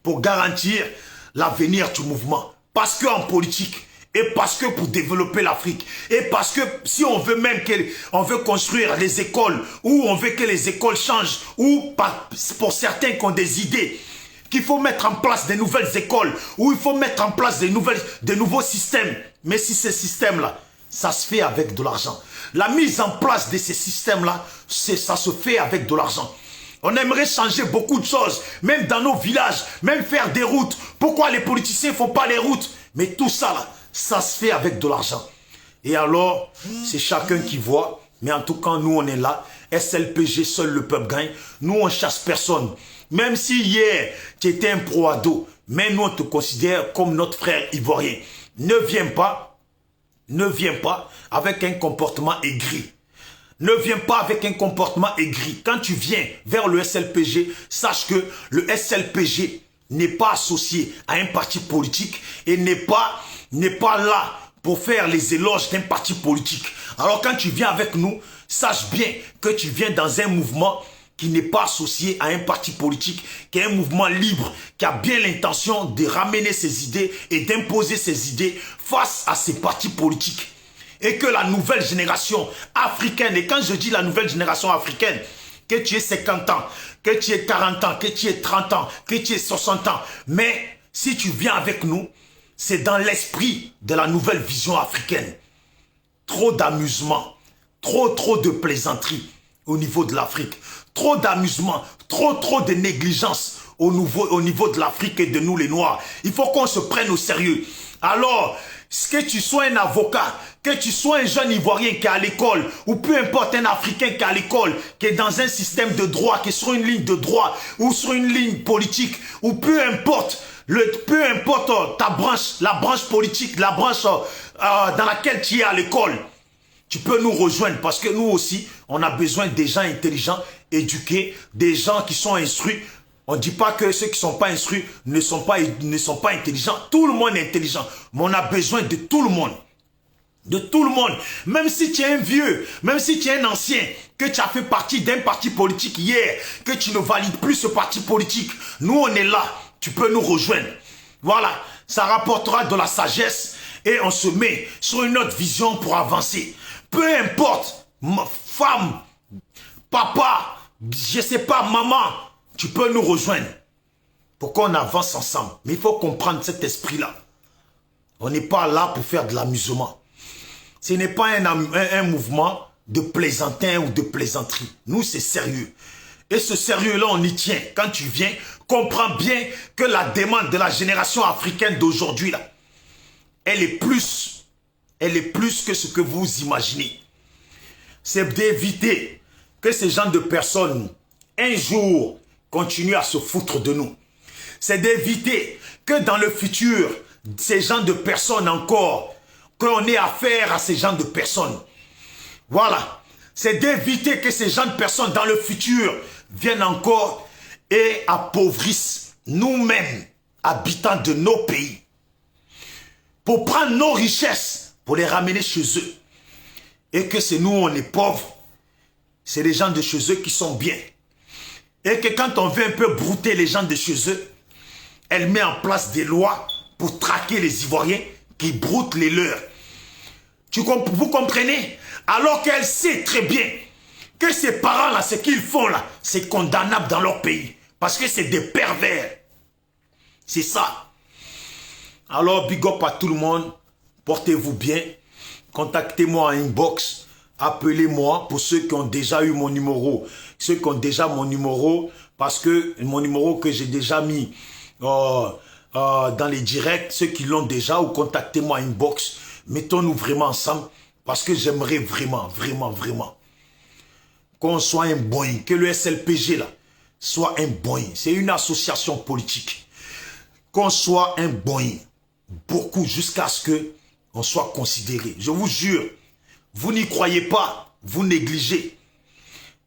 pour garantir l'avenir du mouvement. Parce qu'en politique, et parce que pour développer l'Afrique, et parce que si on veut même on veut construire les écoles, ou on veut que les écoles changent, ou pour certains qui ont des idées, qu'il faut mettre en place des nouvelles écoles, ou il faut mettre en place des nouveaux systèmes. Mais si ces systèmes-là, ça se fait avec de l'argent. La mise en place de ces systèmes-là, ça se fait avec de l'argent. On aimerait changer beaucoup de choses, même dans nos villages, même faire des routes. Pourquoi les politiciens ne font pas les routes? Mais tout ça, là, ça se fait avec de l'argent. Et alors, c'est chacun qui voit. Mais en tout cas, nous, on est là. SLPG, seul le peuple gagne. Nous, on chasse personne. Même si hier, tu étais un pro-ado, mais nous, on te considère comme notre frère ivoirien. Ne viens pas avec un comportement aigri. Ne viens pas avec un comportement aigri. Quand tu viens vers le SLPG, sache que le SLPG n'est pas associé à un parti politique et n'est pas là pour faire les éloges d'un parti politique. Alors quand tu viens avec nous, sache bien que tu viens dans un mouvement qui n'est pas associé à un parti politique, qui est un mouvement libre, qui a bien l'intention de ramener ses idées et d'imposer ses idées face à ces partis politiques. Et que la nouvelle génération africaine, et quand je dis la nouvelle génération africaine, que tu aies 50 ans, que tu aies 40 ans, que tu aies 30 ans, que tu aies 60 ans, mais si tu viens avec nous, c'est dans l'esprit de la nouvelle vision africaine. Trop d'amusement, trop de plaisanterie au niveau de l'Afrique, trop d'amusement, trop de négligence au niveau de l'Afrique et de nous les Noirs. Il faut qu'on se prenne au sérieux. Alors, que tu sois un avocat, que tu sois un jeune Ivoirien qui est à l'école, ou peu importe un Africain qui est à l'école, qui est dans un système de droit, qui est sur une ligne de droit, ou sur une ligne politique, ou peu importe ta branche, la branche politique, la branche dans laquelle tu es à l'école, tu peux nous rejoindre parce que nous aussi, on a besoin des gens intelligents, éduqués, des gens qui sont instruits. On ne dit pas que ceux qui ne sont pas instruits ne sont pas intelligents. Tout le monde est intelligent. Mais on a besoin de tout le monde. De tout le monde. Même si tu es un vieux, même si tu es un ancien, que tu as fait partie d'un parti politique hier, que tu ne valides plus ce parti politique, nous on est là. Tu peux nous rejoindre. Voilà. Ça rapportera de la sagesse et on se met sur une autre vision pour avancer. Peu importe, femme, papa, je ne sais pas, maman, tu peux nous rejoindre pour qu'on avance ensemble. Mais il faut comprendre cet esprit-là. On n'est pas là pour faire de l'amusement. Ce n'est pas un mouvement de plaisantin ou de plaisanterie. Nous, c'est sérieux. Et ce sérieux-là, on y tient. Quand tu viens, comprends bien que la demande de la génération africaine d'aujourd'hui, là, elle est plus que ce que vous imaginez. C'est d'éviter que ces gens de personnes, un jour, continuent à se foutre de nous. C'est d'éviter que dans le futur, ces gens de personnes encore, qu'on ait affaire à ces gens de personnes. Voilà. c'est d'éviter que ces jeunes personnes dans le futur viennent encore et appauvrissent nous-mêmes, habitants de nos pays, pour prendre nos richesses, pour les ramener chez eux. Et que c'est nous, on est pauvres, c'est les gens de chez eux qui sont bien. Et que quand on veut un peu brouter les gens de chez eux, elle met en place des lois pour traquer les Ivoiriens qui broutent les leurs. Vous comprenez? Alors qu'elle sait très bien que ces parents-là, ce qu'ils font là, c'est condamnable dans leur pays. Parce que c'est des pervers. C'est ça. Alors, big up à tout le monde. Portez-vous bien. Contactez-moi en inbox. Appelez-moi pour ceux qui ont déjà eu mon numéro. Ceux qui ont déjà mon numéro, parce que mon numéro que j'ai déjà mis dans les directs, ceux qui l'ont déjà, ou contactez-moi en inbox. Mettons-nous vraiment ensemble, parce que j'aimerais vraiment qu'on soit un boing, que le SLPG là soit un boing. C'est une association politique. Qu'on soit un boing, beaucoup, jusqu'à ce que on soit considéré. Je vous jure, vous n'y croyez pas, vous négligez.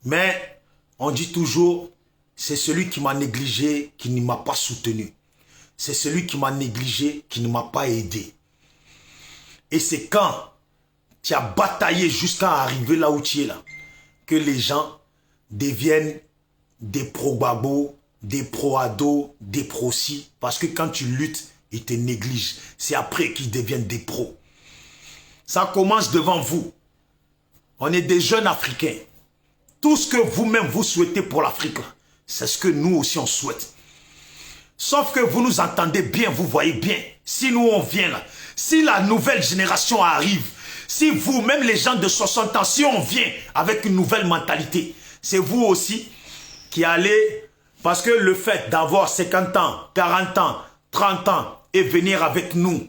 Mais on dit toujours, c'est celui qui m'a négligé qui ne m'a pas soutenu. C'est celui qui m'a négligé qui ne m'a pas aidé. Et c'est quand tu as bataillé jusqu'à arriver là où tu es là, que les gens deviennent des pro-babos, des pro-ados, des pro-ci. Parce que quand tu luttes, ils te négligent. C'est après qu'ils deviennent des pros. Ça commence devant vous. On est des jeunes Africains. Tout ce que vous-même vous souhaitez pour l'Afrique, c'est ce que nous aussi on souhaite. Sauf que vous nous entendez bien, vous voyez bien. Si nous on vient là, si la nouvelle génération arrive, si vous, même les gens de 60 ans, si on vient avec une nouvelle mentalité, c'est vous aussi qui allez, parce que le fait d'avoir 50 ans, 40 ans, 30 ans et venir avec nous,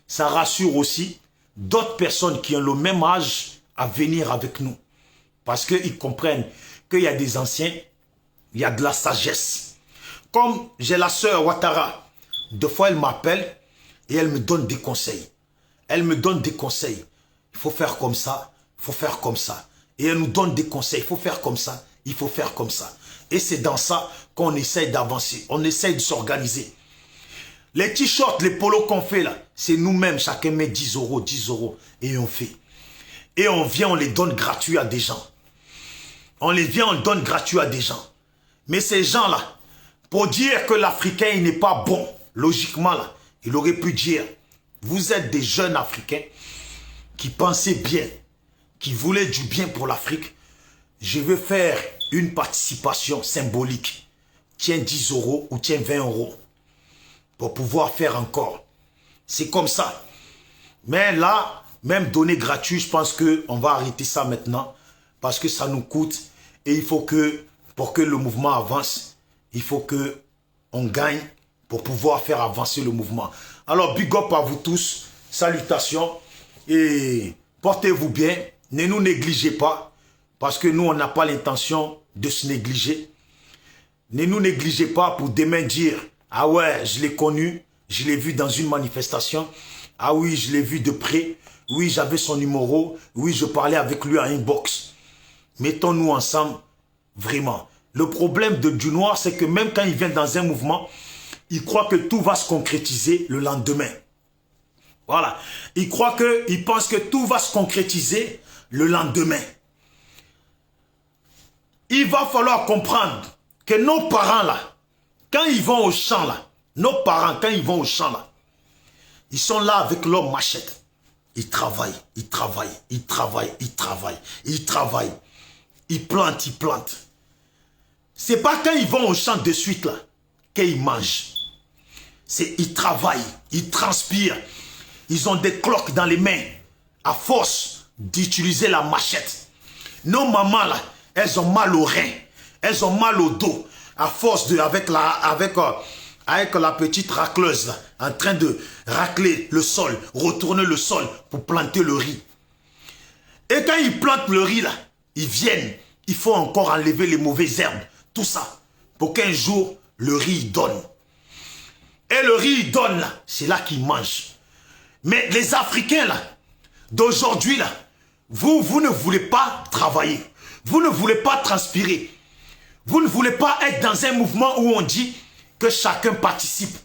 ça rassure aussi d'autres personnes qui ont le même âge à venir avec nous. Parce qu'ils comprennent qu'il y a des anciens, il y a de la sagesse. Comme j'ai la sœur Ouattara, deux fois elle m'appelle et elle me donne des conseils. Elle me donne des conseils. Il faut faire comme ça, il faut faire comme ça. Et elle nous donne des conseils, il faut faire comme ça, il faut faire comme ça. Et c'est dans ça qu'on essaye d'avancer, on essaye de s'organiser. Les t-shirts, les polos qu'on fait là, c'est nous-mêmes, chacun met 10 € et on fait. Et on vient, on les donne gratuits à des gens. On les vient, on les donne gratuits à des gens. Mais ces gens-là, pour dire que l'Africain n'est pas bon, logiquement là, il aurait pu dire, vous êtes des jeunes Africains qui pensaient bien, qui voulaient du bien pour l'Afrique. Je veux faire une participation symbolique. Tiens 10 € ou tiens 20 € pour pouvoir faire encore. C'est comme ça. Mais là, même donner gratuit, je pense qu'on va arrêter ça maintenant parce que ça nous coûte et il faut que, pour que le mouvement avance, il faut qu'on gagne pour pouvoir faire avancer le mouvement. Alors, big up à vous tous, salutations et portez-vous bien, ne nous négligez pas parce que nous, on n'a pas l'intention de se négliger. Ne nous négligez pas pour demain dire, ah ouais, je l'ai connu, je l'ai vu dans une manifestation, ah oui, je l'ai vu de près, oui, j'avais son numéro, oui, je parlais avec lui en inbox. Mettons-nous ensemble, vraiment. Le problème du noir, c'est que même quand il vient dans un mouvement, il croit que tout va se concrétiser le lendemain. Voilà. Il pense que tout va se concrétiser le lendemain. Il va falloir comprendre que nos parents là, quand ils vont au champ là, nos parents quand ils vont au champ là, ils sont là avec leur machette. Ils travaillent, ils travaillent, ils travaillent, ils travaillent, ils travaillent. Ils plantent. C'est pas quand ils vont au champ de suite là, qu'ils mangent. C'est ils travaillent, ils transpirent. Ils ont des cloques dans les mains à force d'utiliser la machette. Nos mamans là, elles ont mal aux reins, elles ont mal au dos à force de avec la petite racleuse là, en train de racler le sol, retourner le sol pour planter le riz. Et quand ils plantent le riz là, ils viennent, il faut encore enlever les mauvaises herbes, tout ça, pour qu'un jour le riz donne. Et le riz donne là, c'est là qu'ils mangent. Mais les Africains là, d'aujourd'hui là, Vous ne voulez pas travailler. Vous ne voulez pas transpirer. Vous ne voulez pas être dans un mouvement où on dit que chacun participe,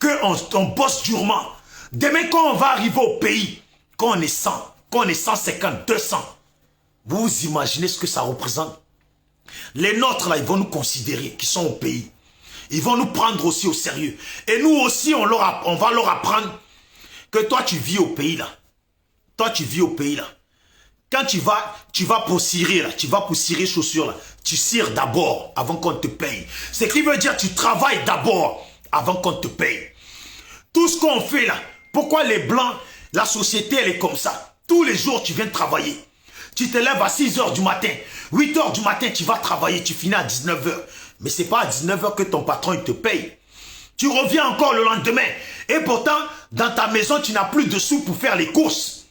qu'on bosse durement. Demain, quand on va arriver au pays, quand on est 100, quand on est 150, 200, vous imaginez ce que ça représente? Les nôtres, là, ils vont nous considérer, qui sont au pays. Ils vont nous prendre aussi au sérieux. Et nous aussi, on va leur apprendre que toi, tu vis au pays, là. Toi, tu vis au pays, là. Quand tu vas pour cirer, là, tu vas pour cirer chaussures, là, tu cires d'abord avant qu'on te paye. Ce qui veut dire que tu travailles d'abord avant qu'on te paye. Tout ce qu'on fait, là, pourquoi les Blancs, la société, elle est comme ça? Tous les jours, tu viens travailler. Tu te lèves à 6 h du matin, 8 h du matin, tu vas travailler, tu finis à 19 h. Mais ce n'est pas à 19 h que ton patron il te paye. Tu reviens encore le lendemain. Et pourtant, dans ta maison, tu n'as plus de sous pour faire les courses.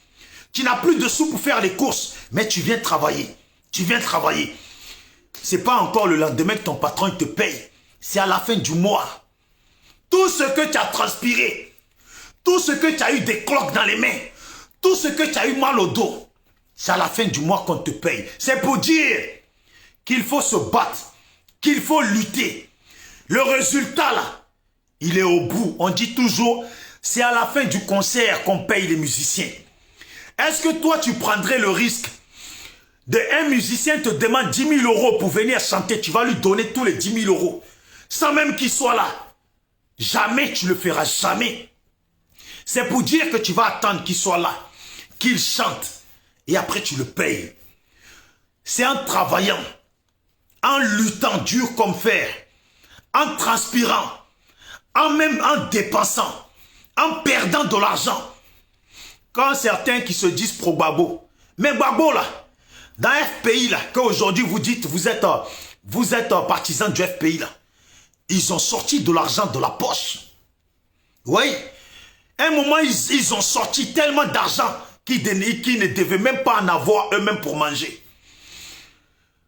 Tu n'as plus de sous pour faire les courses. Mais tu viens travailler. Tu viens travailler. Ce n'est pas encore le lendemain que ton patron il te paye. C'est à la fin du mois. Tout ce que tu as transpiré, tout ce que tu as eu des cloques dans les mains, tout ce que tu as eu mal au dos, c'est à la fin du mois qu'on te paye. C'est pour dire qu'il faut se battre, qu'il faut lutter. Le résultat là, il est au bout. On dit toujours, c'est à la fin du concert qu'on paye les musiciens. Est-ce que toi tu prendrais le risque d'un musicien te demande 10 000 € pour venir chanter, tu vas lui donner tous les 10 000 € sans même qu'il soit là? Jamais tu le feras, jamais. C'est pour dire que tu vas attendre qu'il soit là, qu'il chante, et après tu le payes. C'est en travaillant, en luttant dur comme fer, en transpirant, en dépensant, en perdant de l'argent. Quand certains qui se disent pro-Gbagbo, mais Gbagbo là, dans FPI là, qu'aujourd'hui vous dites vous êtes partisan du FPI là, ils ont sorti de l'argent de la poche. Oui. À un moment, ils ont sorti tellement d'argent qu'ils ne devaient même pas en avoir eux-mêmes pour manger.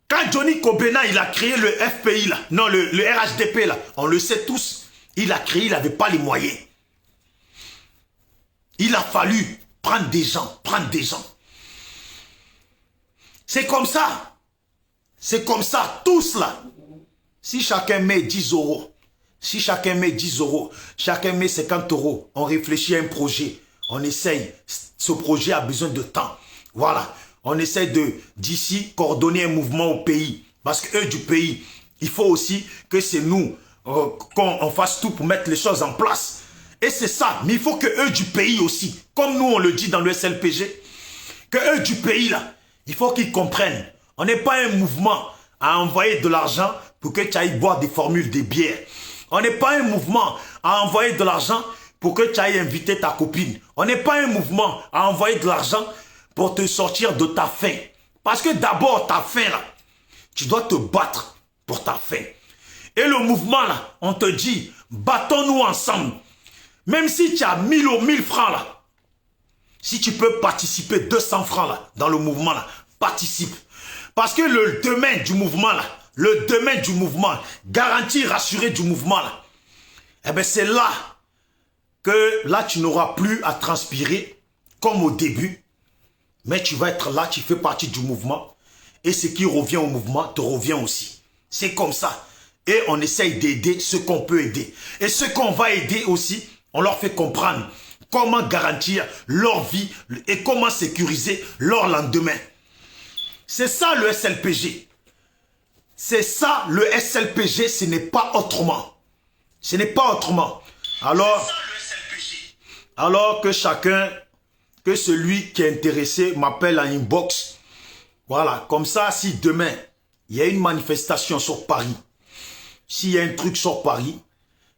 Quand Johnny Kobena, il a créé le FPI là, non, le RHDP là, on le sait tous, il a créé, il n'avait pas les moyens. Il a fallu prendre des gens. C'est comme ça. C'est comme ça, tous là. Si chacun met 10 €, si chacun met 10 €, chacun met 50 €, on réfléchit à un projet, on essaye. Ce projet a besoin de temps. Voilà. On essaye d'ici coordonner un mouvement au pays. Parce qu'eux du pays, il faut aussi que c'est nous, qu'on fasse tout pour mettre les choses en place. Et c'est ça. Mais il faut que eux du pays aussi, comme nous on le dit dans le SLPG, que eux du pays là, il faut qu'ils comprennent. On n'est pas un mouvement à envoyer de l'argent pour que tu ailles boire des formules, des bières. On n'est pas un mouvement à envoyer de l'argent pour que tu ailles inviter ta copine. On n'est pas un mouvement à envoyer de l'argent pour te sortir de ta faim. Parce que d'abord, ta faim là, tu dois te battre pour ta faim. Et le mouvement là, on te dit, battons-nous ensemble. Même si tu as 1000 francs là, si tu peux participer 200 francs là, dans le mouvement là, participe. Parce que le demain du mouvement là, le demain du mouvement, garantie rassurée du mouvement là, eh bien c'est là que là tu n'auras plus à transpirer comme au début, mais tu vas être là, tu fais partie du mouvement et ce qui revient au mouvement te revient aussi. C'est comme ça. Et on essaye d'aider ceux qu'on peut aider. Et ceux qu'on va aider aussi, on leur fait comprendre comment garantir leur vie et comment sécuriser leur lendemain. C'est ça le SLPG. C'est ça le SLPG, ce n'est pas autrement. Ce n'est pas autrement. Alors que chacun, que celui qui est intéressé m'appelle en inbox. Voilà, comme ça, si demain, il y a une manifestation sur Paris, s'il y a un truc sur Paris,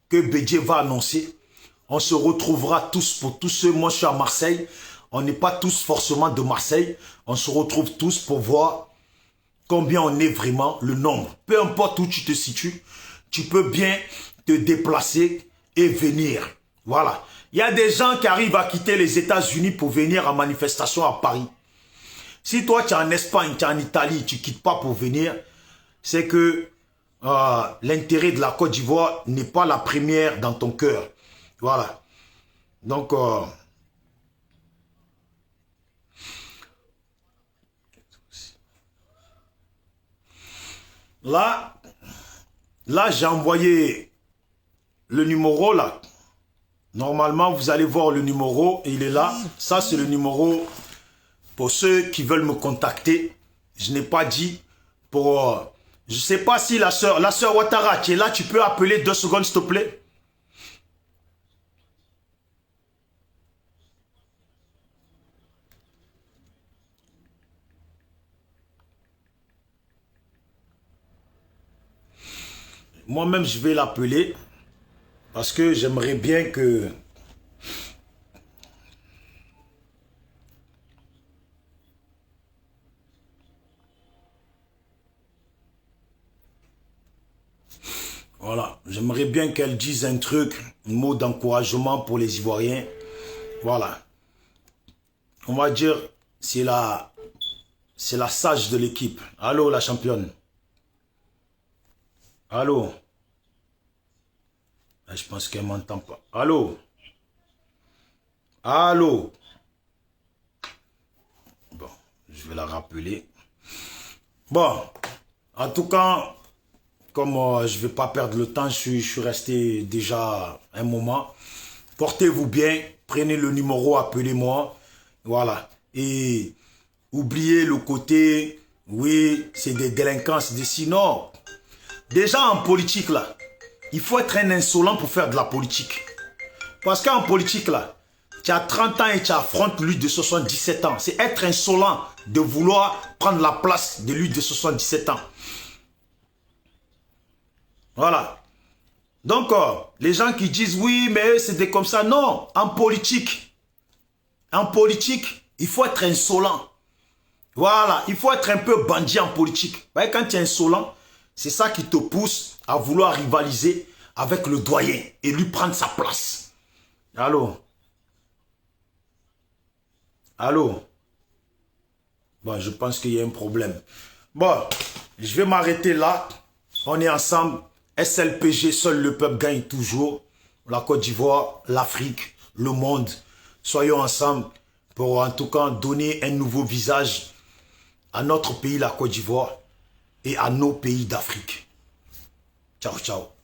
que Bédié va annoncer, on se retrouvera tous pour tous ceux, moi je suis à Marseille, on n'est pas tous forcément de Marseille, on se retrouve tous pour voir combien on est vraiment, le nombre. Peu importe où tu te situes, tu peux bien te déplacer et venir. Voilà. Il y a des gens qui arrivent à quitter les États-Unis pour venir en manifestation à Paris. Si toi tu es en Espagne, tu es en Italie, tu ne quittes pas pour venir, c'est que l'intérêt de la Côte d'Ivoire n'est pas la première dans ton cœur. Voilà. Donc, Là, j'ai envoyé le numéro là. Normalement, vous allez voir le numéro, il est là. Ça, c'est le numéro pour ceux qui veulent me contacter. Je n'ai pas dit pour... je ne sais pas si la sœur Ouattara qui est là, tu peux appeler 2 secondes s'il te plaît. Moi-même, je vais l'appeler parce que j'aimerais bien que... Voilà, j'aimerais bien qu'elle dise un truc, un mot d'encouragement pour les Ivoiriens. Voilà. On va dire, c'est la sage de l'équipe. Allô, la championne. Allô. Je pense qu'elle ne m'entend pas. Allô. Allô. Bon, je vais la rappeler. Bon, en tout cas... Comme je ne vais pas perdre le temps, je suis resté déjà un moment. Portez-vous bien, prenez le numéro, appelez-moi. Voilà. Et oubliez le côté, oui, c'est des délinquances, des sinon. Déjà en politique, là, il faut être un insolent pour faire de la politique. Parce qu'en politique, là, tu as 30 ans et tu affrontes lui de 77 ans. C'est être insolent de vouloir prendre la place de lui de 77 ans. Voilà. Donc, les gens qui disent oui, mais c'était comme ça. Non, en politique, il faut être insolent. Voilà, il faut être un peu bandit en politique. Quand tu es insolent, c'est ça qui te pousse à vouloir rivaliser avec le doyen et lui prendre sa place. Allô? Allô? Bon, je pense qu'il y a un problème. Bon, je vais m'arrêter là. On est ensemble. SLPG, seul le peuple gagne toujours. La Côte d'Ivoire, l'Afrique, le monde. Soyons ensemble pour en tout cas donner un nouveau visage à notre pays, la Côte d'Ivoire, et à nos pays d'Afrique. Ciao, ciao.